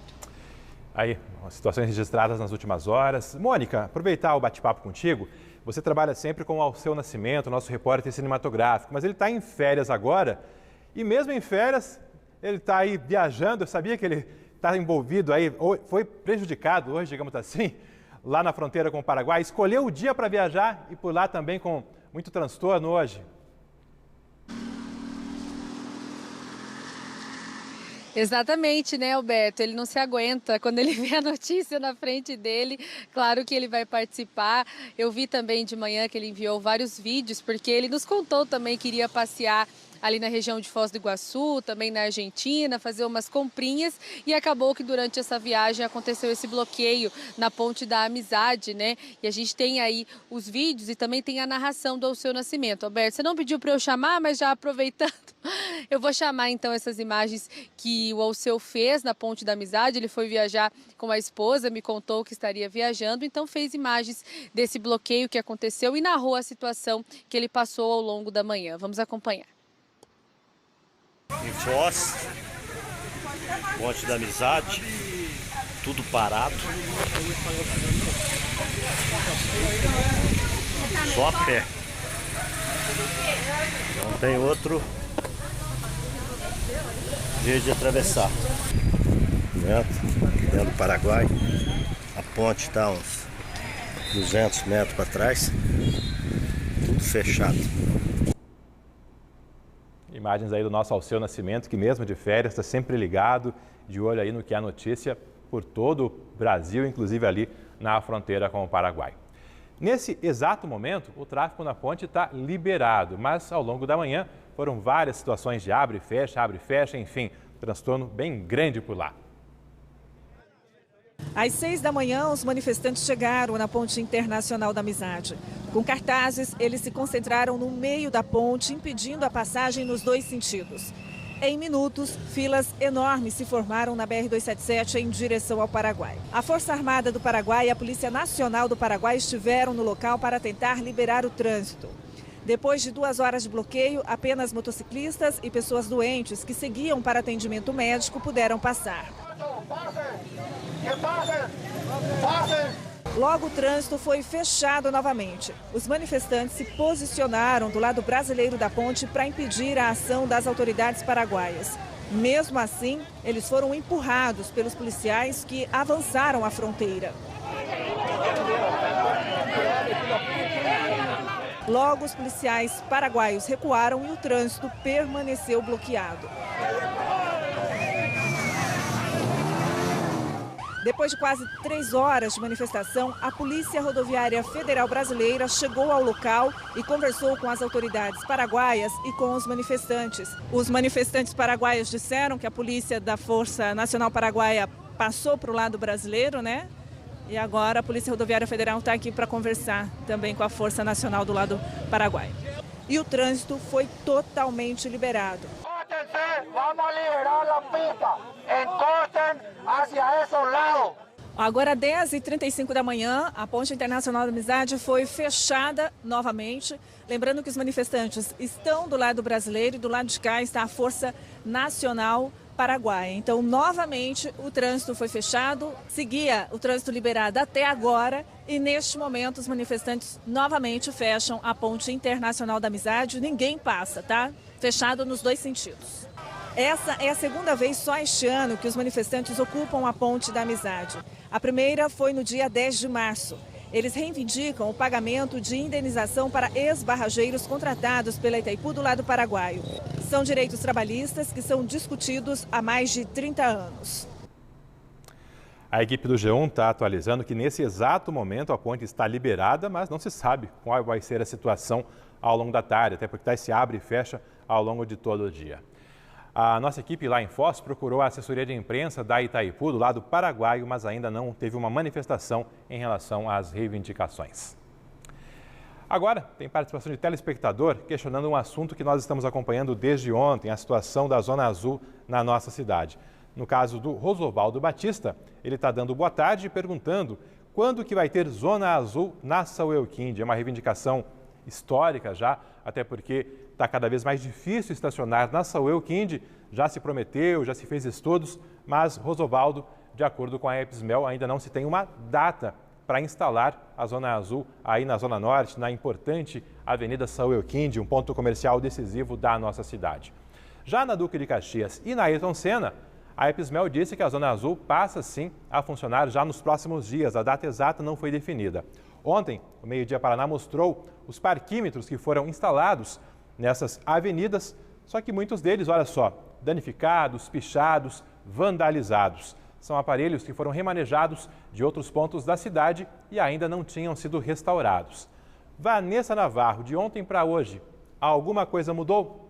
Aí, situações registradas nas últimas horas. Mônica, aproveitar o bate-papo contigo. Você trabalha sempre com o Alceu Nascimento, nosso repórter cinematográfico, mas ele está em férias agora e mesmo em férias ele está aí viajando. Eu sabia que ele está envolvido aí, foi prejudicado hoje, digamos assim, lá na fronteira com o Paraguai. Escolheu o dia para viajar e por lá também com muito transtorno hoje. Exatamente, né, Alberto? Ele não se aguenta. Quando ele vê a notícia na frente dele, claro que ele vai participar. Eu vi também de manhã que ele enviou vários vídeos, porque ele nos contou também que iria passear ali na região de Foz do Iguaçu, também na Argentina, fazer umas comprinhas e acabou que durante essa viagem aconteceu esse bloqueio na Ponte da Amizade, né? E a gente tem aí os vídeos e também tem a narração do Alceu Nascimento. Alberto, você não pediu para eu chamar, mas já aproveitando, eu vou chamar então essas imagens que o Alceu fez na Ponte da Amizade. Ele foi viajar com a esposa, me contou que estaria viajando, então fez imagens desse bloqueio que aconteceu e narrou a situação que ele passou ao longo da manhã. Vamos acompanhar. Em Foz, Ponte da Amizade, tudo parado, só a pé, não tem outro jeito de atravessar, dentro do Paraguai, a ponte está uns 200 metros para trás, tudo fechado. Imagens aí do nosso Alceu Nascimento, que mesmo de férias está sempre ligado, de olho aí no que é notícia por todo o Brasil, inclusive ali na fronteira com o Paraguai. Nesse exato momento, o tráfego na ponte está liberado, mas ao longo da manhã foram várias situações de abre e fecha, enfim, transtorno bem grande por lá. Às 6 da manhã, os manifestantes chegaram na Ponte Internacional da Amizade. Com cartazes, eles se concentraram no meio da ponte, impedindo a passagem nos 2 sentidos. Em minutos, filas enormes se formaram na BR-277 em direção ao Paraguai. A Força Armada do Paraguai e a Polícia Nacional do Paraguai estiveram no local para tentar liberar o trânsito. Depois de 2 horas de bloqueio, apenas motociclistas e pessoas doentes que seguiam para atendimento médico puderam passar. Logo, o trânsito foi fechado novamente. Os manifestantes se posicionaram do lado brasileiro da ponte para impedir a ação das autoridades paraguaias. Mesmo assim, eles foram empurrados pelos policiais que avançaram a fronteira. Logo, os policiais paraguaios recuaram e o trânsito permaneceu bloqueado. Depois de quase 3 horas de manifestação, a Polícia Rodoviária Federal Brasileira chegou ao local e conversou com as autoridades paraguaias e com os manifestantes. Os manifestantes paraguaios disseram que a Polícia da Força Nacional Paraguaia passou para o lado brasileiro, né? E agora a Polícia Rodoviária Federal está aqui para conversar também com a Força Nacional do lado paraguaio. E o trânsito foi totalmente liberado. Vamos liberar a pista, encostem hacia esos lados. Agora, 10h35 da manhã, a Ponte Internacional da Amizade foi fechada novamente. Lembrando que os manifestantes estão do lado brasileiro e do lado de cá está a Força Nacional Paraguaia. Então, novamente, o trânsito foi fechado, seguia o trânsito liberado até agora e, neste momento, os manifestantes novamente fecham a Ponte Internacional da Amizade. Ninguém passa, tá? Fechado nos dois sentidos. Essa é a segunda vez só este ano que os manifestantes ocupam a Ponte da Amizade. A primeira foi no dia 10 de março. Eles reivindicam o pagamento de indenização para ex-barrageiros contratados pela Itaipu do lado paraguaio. São direitos trabalhistas que são discutidos há mais de 30 anos. A equipe do G1 está atualizando que nesse exato momento a ponte está liberada, mas não se sabe qual vai ser a situação ao longo da tarde, até porque se abre e fecha ao longo de todo o dia. A nossa equipe lá em Foz procurou a assessoria de imprensa da Itaipu, do lado paraguaio, mas ainda não teve uma manifestação em relação às reivindicações. Agora, tem participação de telespectador questionando um assunto que nós estamos acompanhando desde ontem, a situação da Zona Azul na nossa cidade. No caso do Rosovaldo Batista, ele está dando boa tarde e perguntando quando que vai ter Zona Azul na São Euquinde. É uma reivindicação histórica já, até porque está cada vez mais difícil estacionar na São Euquinde. Já se prometeu, já se fez estudos, mas Rosovaldo, de acordo com a Epesmel, ainda não se tem uma data para instalar a Zona Azul aí na Zona Norte, na importante Avenida São Euquinde, um ponto comercial decisivo da nossa cidade. Já na Duque de Caxias e na Ayrton Senna, a Epesmel disse que a Zona Azul passa sim a funcionar já nos próximos dias. A data exata não foi definida. Ontem, o Meio Dia Paraná mostrou os parquímetros que foram instalados nessas avenidas, só que muitos deles, olha só, danificados, pichados, vandalizados. São aparelhos que foram remanejados de outros pontos da cidade e ainda não tinham sido restaurados. Vanessa Navarro, de ontem para hoje, alguma coisa mudou?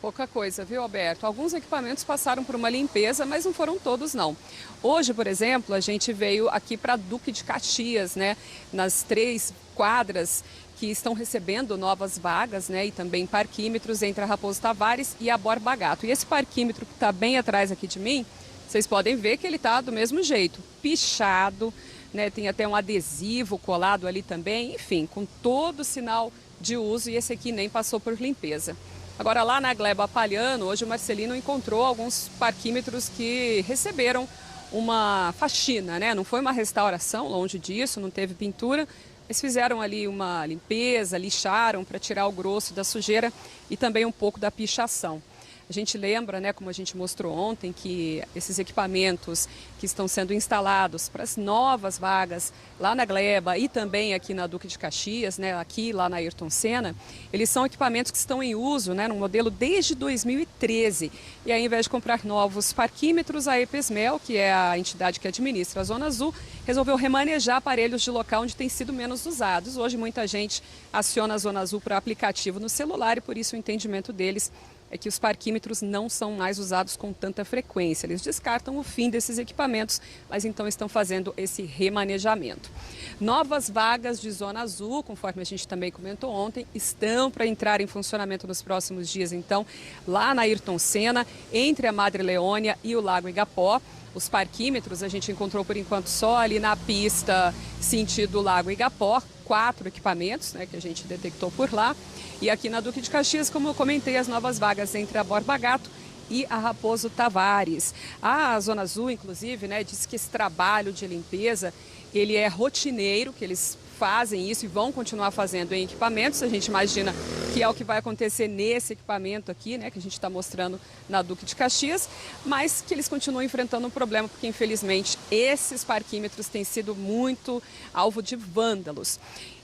Pouca coisa, viu, Alberto? Alguns equipamentos passaram por uma limpeza, mas não foram todos, não. Hoje, por exemplo, a gente veio aqui para Duque de Caxias, né? Nas 3 quadras que estão recebendo novas vagas, né? E também parquímetros entre a Raposo Tavares e a Borba Gato. E esse parquímetro que está bem atrás aqui de mim, vocês podem ver que ele está do mesmo jeito, pichado, né? Tem até um adesivo colado ali também, enfim, com todo o sinal de uso, e esse aqui nem passou por limpeza. Agora, lá na Gleba Palhano, hoje o Marcelino encontrou alguns parquímetros que receberam uma faxina, né? Não foi uma restauração, longe disso, não teve pintura. Eles fizeram ali uma limpeza, lixaram para tirar o grosso da sujeira e também um pouco da pichação. A gente lembra, né, como a gente mostrou ontem, que esses equipamentos que estão sendo instalados para as novas vagas lá na Gleba e também aqui na Duque de Caxias, né, aqui lá na Ayrton Senna, eles são equipamentos que estão em uso, né, no modelo desde 2013. E aí, ao invés de comprar novos parquímetros, a Epesmel, que é a entidade que administra a Zona Azul, resolveu remanejar aparelhos de local onde têm sido menos usados. Hoje muita gente aciona a Zona Azul para aplicativo no celular e por isso o entendimento deles é que os parquímetros não são mais usados com tanta frequência. Eles descartam o fim desses equipamentos, mas então estão fazendo esse remanejamento. Novas vagas de Zona Azul, conforme a gente também comentou ontem, estão para entrar em funcionamento nos próximos dias, então, lá na Ayrton Senna, entre a Madre Leônia e o Lago Igapó. Os parquímetros a gente encontrou por enquanto só ali na pista sentido Lago Igapó, 4 equipamentos, né, que a gente detectou por lá. E aqui na Duque de Caxias, como eu comentei, as novas vagas entre a Borba Gato e a Raposo Tavares. A Zona Azul, inclusive, né, disse que esse trabalho de limpeza, ele é rotineiro, que eles fazem isso e vão continuar fazendo em equipamentos. A gente imagina que é o que vai acontecer nesse equipamento aqui, né, que a gente está mostrando na Duque de Caxias, mas que eles continuam enfrentando um problema, porque infelizmente esses parquímetros têm sido muito alvo de vândalos.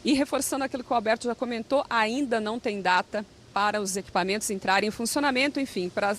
E reforçando aquilo que o Alberto já comentou, ainda não tem data para os equipamentos entrarem em funcionamento, enfim, para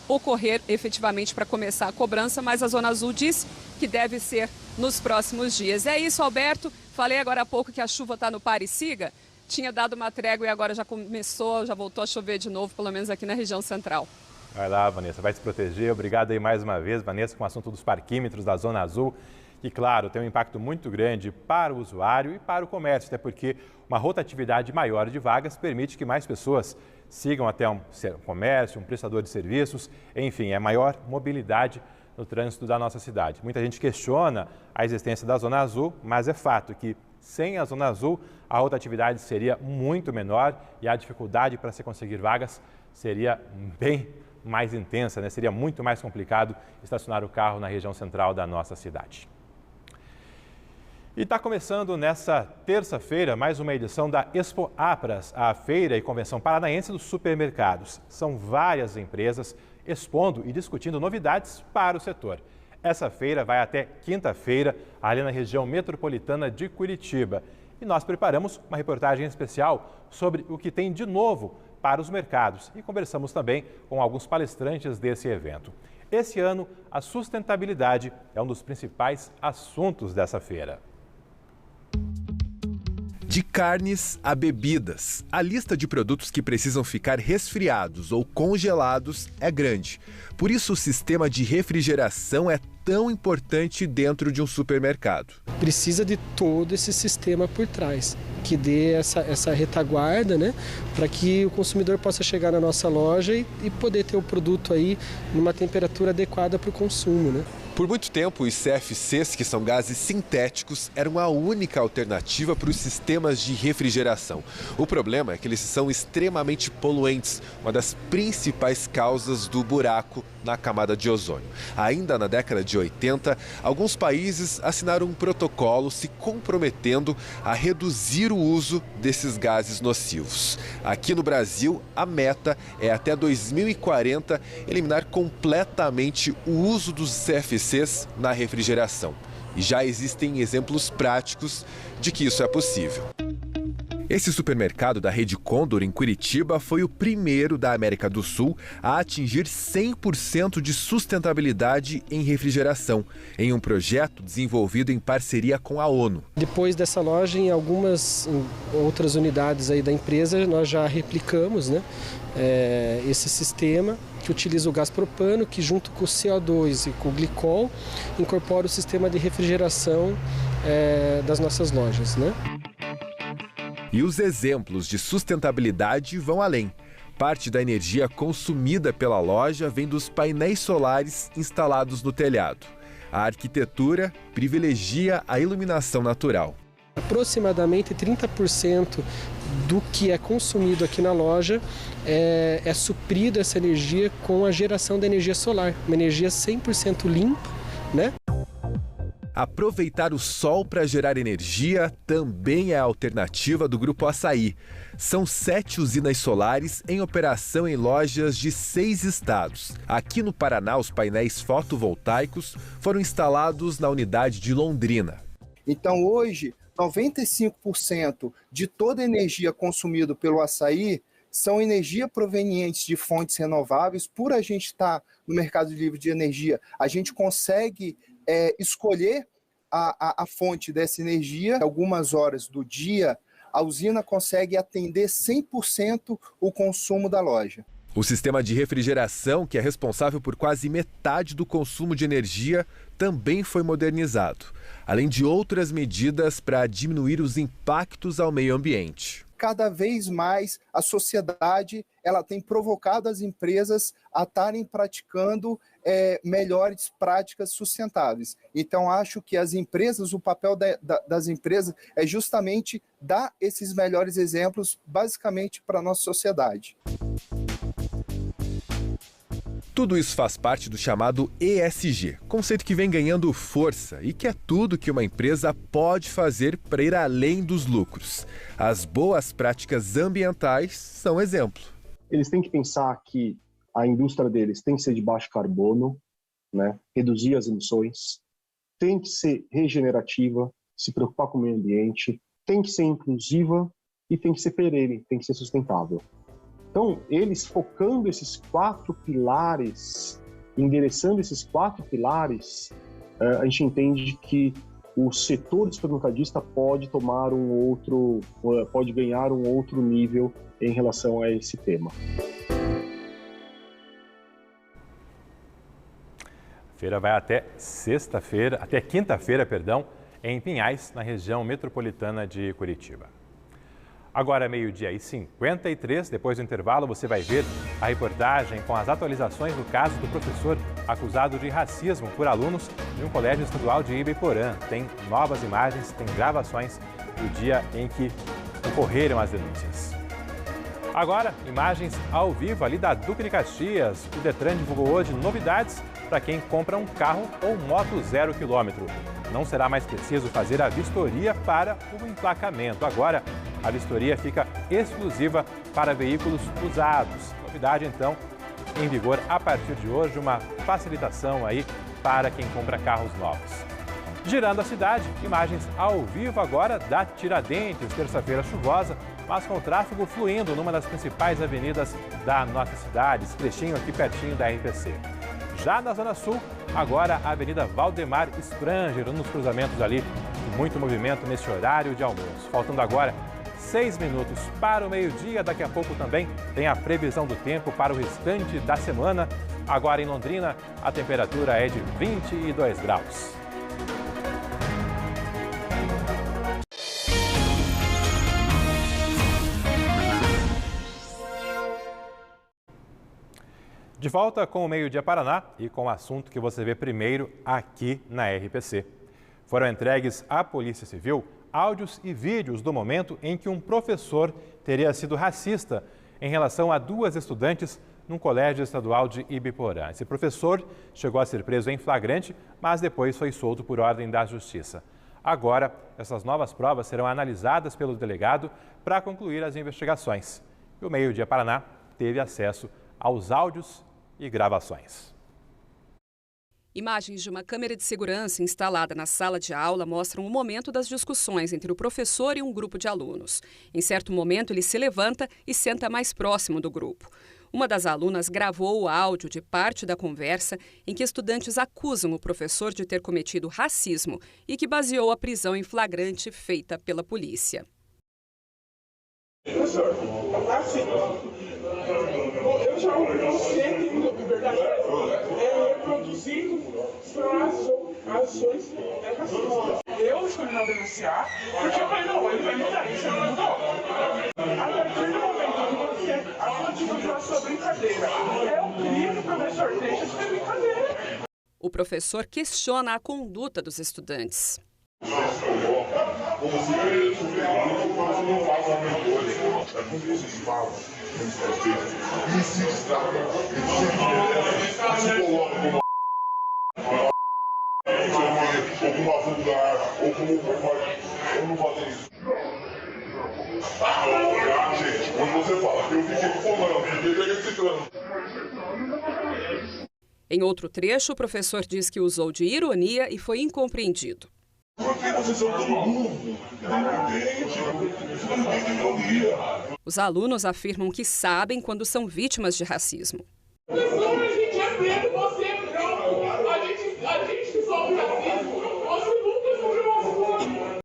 ocorrer efetivamente para começar a cobrança, mas a Zona Azul diz que deve ser nos próximos dias. É isso, Alberto. Falei agora há pouco que a chuva está no pare e siga. Tinha dado uma trégua e agora já começou, já voltou a chover de novo, pelo menos aqui na região central. Vai lá, Vanessa, vai se proteger. Obrigado aí mais uma vez, Vanessa, com o assunto dos parquímetros da Zona Azul. Que, claro, tem um impacto muito grande para o usuário e para o comércio, até porque uma rotatividade maior de vagas permite que mais pessoas sigam até um comércio, um prestador de serviços, enfim, é maior mobilidade no trânsito da nossa cidade. Muita gente questiona a existência da Zona Azul, mas é fato que sem a Zona Azul a rotatividade seria muito menor e a dificuldade para se conseguir vagas seria bem mais intensa, né? Seria muito mais complicado estacionar o carro na região central da nossa cidade. E está começando nessa terça-feira mais uma edição da Expo Apras, a feira e convenção paranaense dos supermercados. São várias empresas expondo e discutindo novidades para o setor. Essa feira vai até quinta-feira, ali na região metropolitana de Curitiba. E nós preparamos uma reportagem especial sobre o que tem de novo para os mercados e conversamos também com alguns palestrantes desse evento. Esse ano, a sustentabilidade é um dos principais assuntos dessa feira. De carnes a bebidas, a lista de produtos que precisam ficar resfriados ou congelados é grande. Por isso, o sistema de refrigeração é tão importante dentro de um supermercado. Precisa de todo esse sistema por trás, que dê essa retaguarda, né, para que o consumidor possa chegar na nossa loja e poder ter o produto aí numa temperatura adequada para o consumo, né? Por muito tempo, os CFCs, que são gases sintéticos, eram a única alternativa para os sistemas de refrigeração. O problema é que eles são extremamente poluentes, uma das principais causas do buraco na camada de ozônio. Ainda na década de 80, alguns países assinaram um protocolo se comprometendo a reduzir o uso desses gases nocivos. Aqui no Brasil, a meta é até 2040 eliminar completamente o uso dos CFCs na refrigeração. E já existem exemplos práticos de que isso é possível. Esse supermercado da Rede Condor, em Curitiba, foi o primeiro da América do Sul a atingir 100% de sustentabilidade em refrigeração, em um projeto desenvolvido em parceria com a ONU. Depois dessa loja, em algumas outras unidades aí da empresa, nós já replicamos, né, esse sistema que utiliza o gás propano, que junto com o CO2 e com o glicol, incorpora o sistema de refrigeração das nossas lojas, né? E os exemplos de sustentabilidade vão além. Parte da energia consumida pela loja vem dos painéis solares instalados no telhado. A arquitetura privilegia a iluminação natural. Aproximadamente 30% do que é consumido aqui na loja é suprido essa energia com a geração da energia solar, uma energia 100% limpa, né? Aproveitar o sol para gerar energia também é a alternativa do Grupo Açaí. São 7 usinas solares em operação em lojas de 6 estados. Aqui no Paraná, os painéis fotovoltaicos foram instalados na unidade de Londrina. Então hoje, 95% de toda a energia consumida pelo Açaí são energia provenientes de fontes renováveis. Por a gente estar no mercado livre de energia, a gente consegue escolher a fonte dessa energia. Algumas horas do dia, a usina consegue atender 100% o consumo da loja. O sistema de refrigeração, que é responsável por quase metade do consumo de energia, também foi modernizado, além de outras medidas para diminuir os impactos ao meio ambiente. Cada vez mais a sociedade ela tem provocado as empresas a estarem praticando melhores práticas sustentáveis. Então, acho que as empresas, o papel das empresas é justamente dar esses melhores exemplos, basicamente, para a nossa sociedade. Tudo isso faz parte do chamado ESG, conceito que vem ganhando força e que é tudo que uma empresa pode fazer para ir além dos lucros. As boas práticas ambientais são exemplo. Eles têm que pensar que a indústria deles tem que ser de baixo carbono, né? Reduzir as emissões, tem que ser regenerativa, se preocupar com o meio ambiente, tem que ser inclusiva e tem que ser perene, tem que ser sustentável. Então, eles focando esses 4 pilares, endereçando esses 4 pilares, a gente entende que o setor supermercadista pode ganhar um outro nível em relação a esse tema. A feira vai até quinta-feira, em Pinhais, na região metropolitana de Curitiba. Agora, meio-dia e 53, depois do intervalo, você vai ver a reportagem com as atualizações do caso do professor acusado de racismo por alunos de um colégio estadual de Ibiporã. Tem novas imagens, tem gravações do dia em que ocorreram as denúncias. Agora, imagens ao vivo ali da Duque de Caxias. O Detran divulgou hoje novidades para quem compra um carro ou moto 0 km. Não será mais preciso fazer a vistoria para o emplacamento. Agora, a vistoria fica exclusiva para veículos usados. Novidade, então, em vigor a partir de hoje, uma facilitação aí para quem compra carros novos. Girando a cidade, imagens ao vivo agora da Tiradentes, terça-feira chuvosa, mas com o tráfego fluindo numa das principais avenidas da nossa cidade, trechinho aqui pertinho da RPC. Já na Zona Sul, agora a Avenida Valdemar Spranger, nos cruzamentos ali, com muito movimento nesse horário de almoço. Faltando agora 6 minutos para o meio-dia, daqui a pouco também tem a previsão do tempo para o restante da semana. Agora em Londrina, a temperatura é de 22 graus. De volta com o Meio Dia Paraná e com o assunto que você vê primeiro aqui na RPC. Foram entregues à Polícia Civil áudios e vídeos do momento em que um professor teria sido racista em relação a 2 estudantes num colégio estadual de Ibiporã. Esse professor chegou a ser preso em flagrante, mas depois foi solto por ordem da Justiça. Agora, essas novas provas serão analisadas pelo delegado para concluir as investigações. E o Meio Dia Paraná teve acesso aos áudios e gravações. Imagens de uma câmera de segurança instalada na sala de aula mostram o momento das discussões entre o professor e um grupo de alunos. Em certo momento, ele se levanta e senta mais próximo do grupo. Uma das alunas gravou o áudio de parte da conversa em que estudantes acusam o professor de ter cometido racismo e que baseou a prisão em flagrante feita pela polícia. Professor, eu já não sinto liberdade reproduzindo ações racistas. Eu escolhi não denunciar, porque eu falei, não, ele vai mudar, isso não mudou. A partir do momento que você ativa a sua brincadeira, eu queria que o professor deixe de ter brincadeira. O professor questiona a conduta dos estudantes. Como se ele não faz a mesma coisa. É porque eles falam, eles se destacam, eles se colocam como uma vulgar, ou como não fazer isso. Gente, quando você fala que eu fiquei falando, eu fiquei recitando. Em outro trecho, o professor diz que usou de ironia e foi incompreendido. Porque vocês são todo mundo, Os alunos afirmam que sabem quando são vítimas de racismo. Professor, a gente é preto, você é branco. A gente que sofre racismo, você nunca sofreu racismo.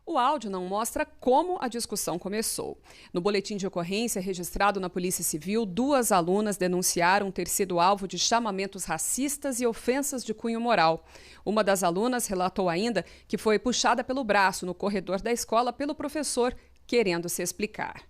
O áudio não mostra como a discussão começou. No boletim de ocorrência registrado na Polícia Civil, 2 alunas denunciaram ter sido alvo de chamamentos racistas e ofensas de cunho moral. Uma das alunas relatou ainda que foi puxada pelo braço no corredor da escola pelo professor, querendo se explicar.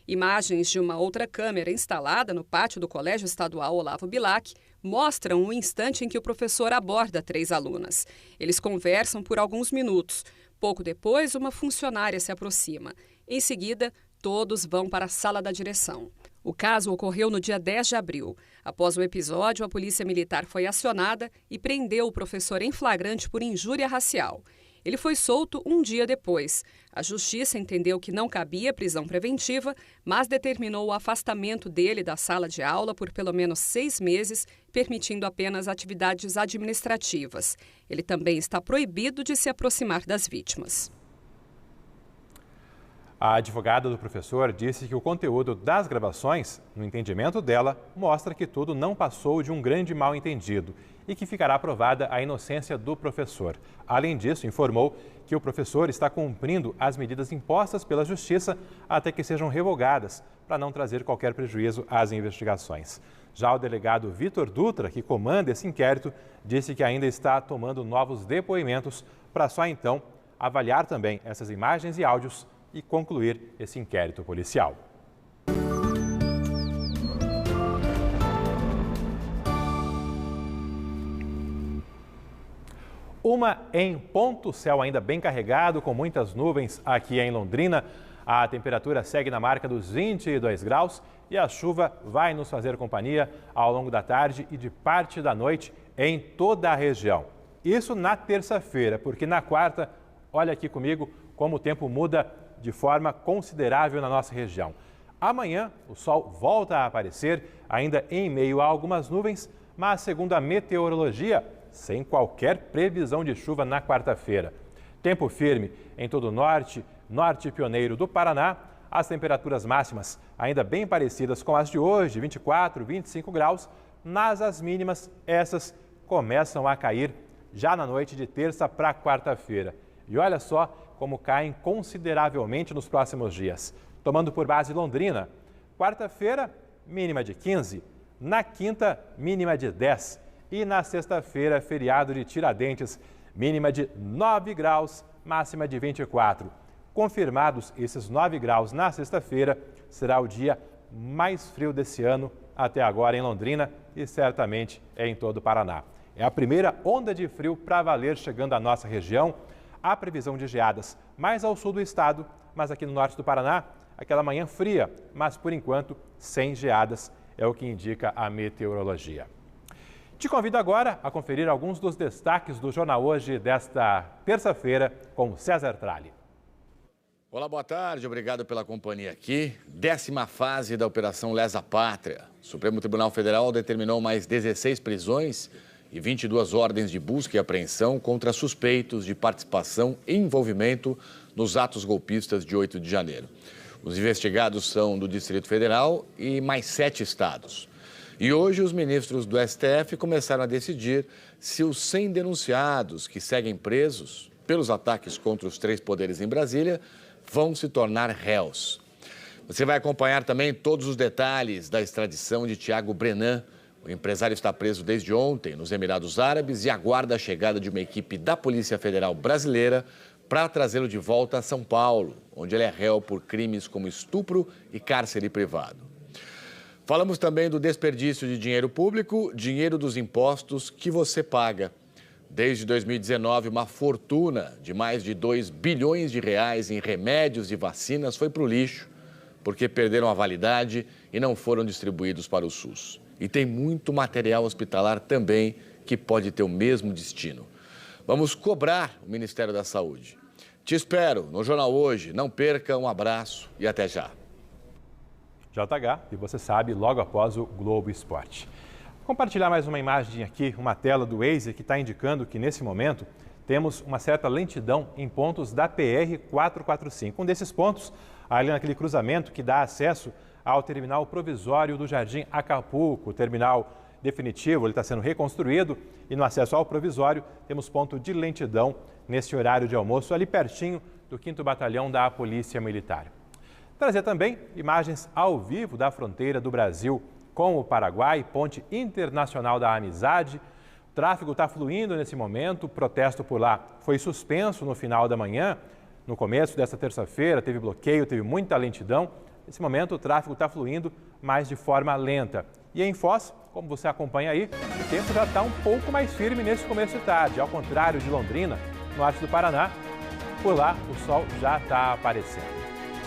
Imagens de uma outra câmera instalada no pátio do Colégio Estadual Olavo Bilac mostram o instante em que o professor aborda 3 alunas. Eles conversam por alguns minutos. Pouco depois, uma funcionária se aproxima. Em seguida, todos vão para a sala da direção. O caso ocorreu no dia 10 de abril. Após o episódio, a polícia militar foi acionada e prendeu o professor em flagrante por injúria racial. Ele foi solto um dia depois. A justiça entendeu que não cabia prisão preventiva, mas determinou o afastamento dele da sala de aula por pelo menos 6 meses, permitindo apenas atividades administrativas. Ele também está proibido de se aproximar das vítimas. A advogada do professor disse que o conteúdo das gravações, no entendimento dela, mostra que tudo não passou de um grande mal-entendido e que ficará provada a inocência do professor. Além disso, informou que o professor está cumprindo as medidas impostas pela Justiça até que sejam revogadas, para não trazer qualquer prejuízo às investigações. Já o delegado Vitor Dutra, que comanda esse inquérito, disse que ainda está tomando novos depoimentos para só então avaliar também essas imagens e áudios e concluir esse inquérito policial. Uma em ponto, céu ainda bem carregado, com muitas nuvens aqui em Londrina. A temperatura segue na marca dos 22 graus e a chuva vai nos fazer companhia ao longo da tarde e de parte da noite em toda a região. Isso na terça-feira, porque na quarta, olha aqui comigo como o tempo muda de forma considerável na nossa região. Amanhã o sol volta a aparecer, ainda em meio a algumas nuvens, mas segundo a meteorologia, sem qualquer previsão de chuva na quarta-feira. Tempo firme em todo o norte pioneiro do Paraná. As temperaturas máximas ainda bem parecidas com as de hoje, 24, 25 graus, mas as mínimas, essas começam a cair já na noite de terça para quarta-feira. E olha só como caem consideravelmente nos próximos dias. Tomando por base Londrina, quarta-feira, mínima de 15, na quinta, mínima de 10 e na sexta-feira, feriado de Tiradentes, mínima de 9 graus, máxima de 24. Confirmados esses 9 graus na sexta-feira, será o dia mais frio desse ano até agora em Londrina e certamente em todo o Paraná. É a primeira onda de frio para valer chegando à nossa região. Há previsão de geadas mais ao sul do estado, mas aqui no norte do Paraná, aquela manhã fria, mas por enquanto sem geadas, é o que indica a meteorologia. Te convido agora a conferir alguns dos destaques do Jornal Hoje desta terça-feira com César Tralli. Olá, boa tarde, obrigado pela companhia aqui. 10ª fase da Operação Lesa Pátria. O Supremo Tribunal Federal determinou mais 16 prisões e 22 ordens de busca e apreensão contra suspeitos de participação e envolvimento nos atos golpistas de 8 de janeiro. Os investigados são do Distrito Federal e mais 7 estados. E hoje os ministros do STF começaram a decidir se os 100 denunciados que seguem presos pelos ataques contra os 3 poderes em Brasília vão se tornar réus. Você vai acompanhar também todos os detalhes da extradição de Thiago Brenan. O empresário está preso desde ontem nos Emirados Árabes e aguarda a chegada de uma equipe da Polícia Federal brasileira para trazê-lo de volta a São Paulo, onde ele é réu por crimes como estupro e cárcere privado. Falamos também do desperdício de dinheiro público, dinheiro dos impostos que você paga. Desde 2019, uma fortuna de mais de 2 bilhões de reais em remédios e vacinas foi para o lixo, porque perderam a validade e não foram distribuídos para o SUS. E tem muito material hospitalar também que pode ter o mesmo destino. Vamos cobrar o Ministério da Saúde. Te espero no Jornal Hoje. Não perca, um abraço e até já. JH, e você sabe, logo após o Globo Esporte. Vou compartilhar mais uma imagem aqui, uma tela do Waze que está indicando que nesse momento temos uma certa lentidão em pontos da PR-445. Um desses pontos, ali naquele cruzamento que dá acesso ao terminal provisório do Jardim Acapulco, o terminal definitivo, ele está sendo reconstruído e no acesso ao provisório temos ponto de lentidão nesse horário de almoço, ali pertinho do 5º Batalhão da Polícia Militar. Trazer também imagens ao vivo da fronteira do Brasil com o Paraguai, Ponte Internacional da Amizade. O tráfego está fluindo nesse momento, o protesto por lá foi suspenso no final da manhã. No começo desta terça-feira teve bloqueio, teve muita lentidão. Nesse momento o tráfego está fluindo, mas de forma lenta. E em Foz, como você acompanha aí, o tempo já está um pouco mais firme nesse começo de tarde. Ao contrário de Londrina, no norte do Paraná, por lá o sol já está aparecendo.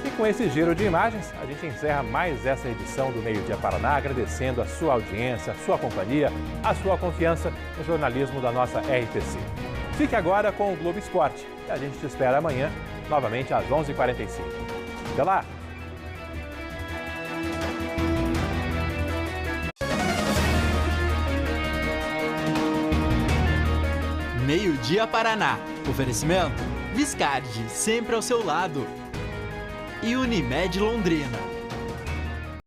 E com esse giro de imagens, a gente encerra mais essa edição do Meio Dia Paraná, agradecendo a sua audiência, a sua companhia, a sua confiança no jornalismo da nossa RTC. Fique agora com o Globo Esporte e a gente te espera amanhã, novamente às 11h45. Até lá! Meio Dia Paraná. Oferecimento Viscardi, sempre ao seu lado. E Unimed Londrina.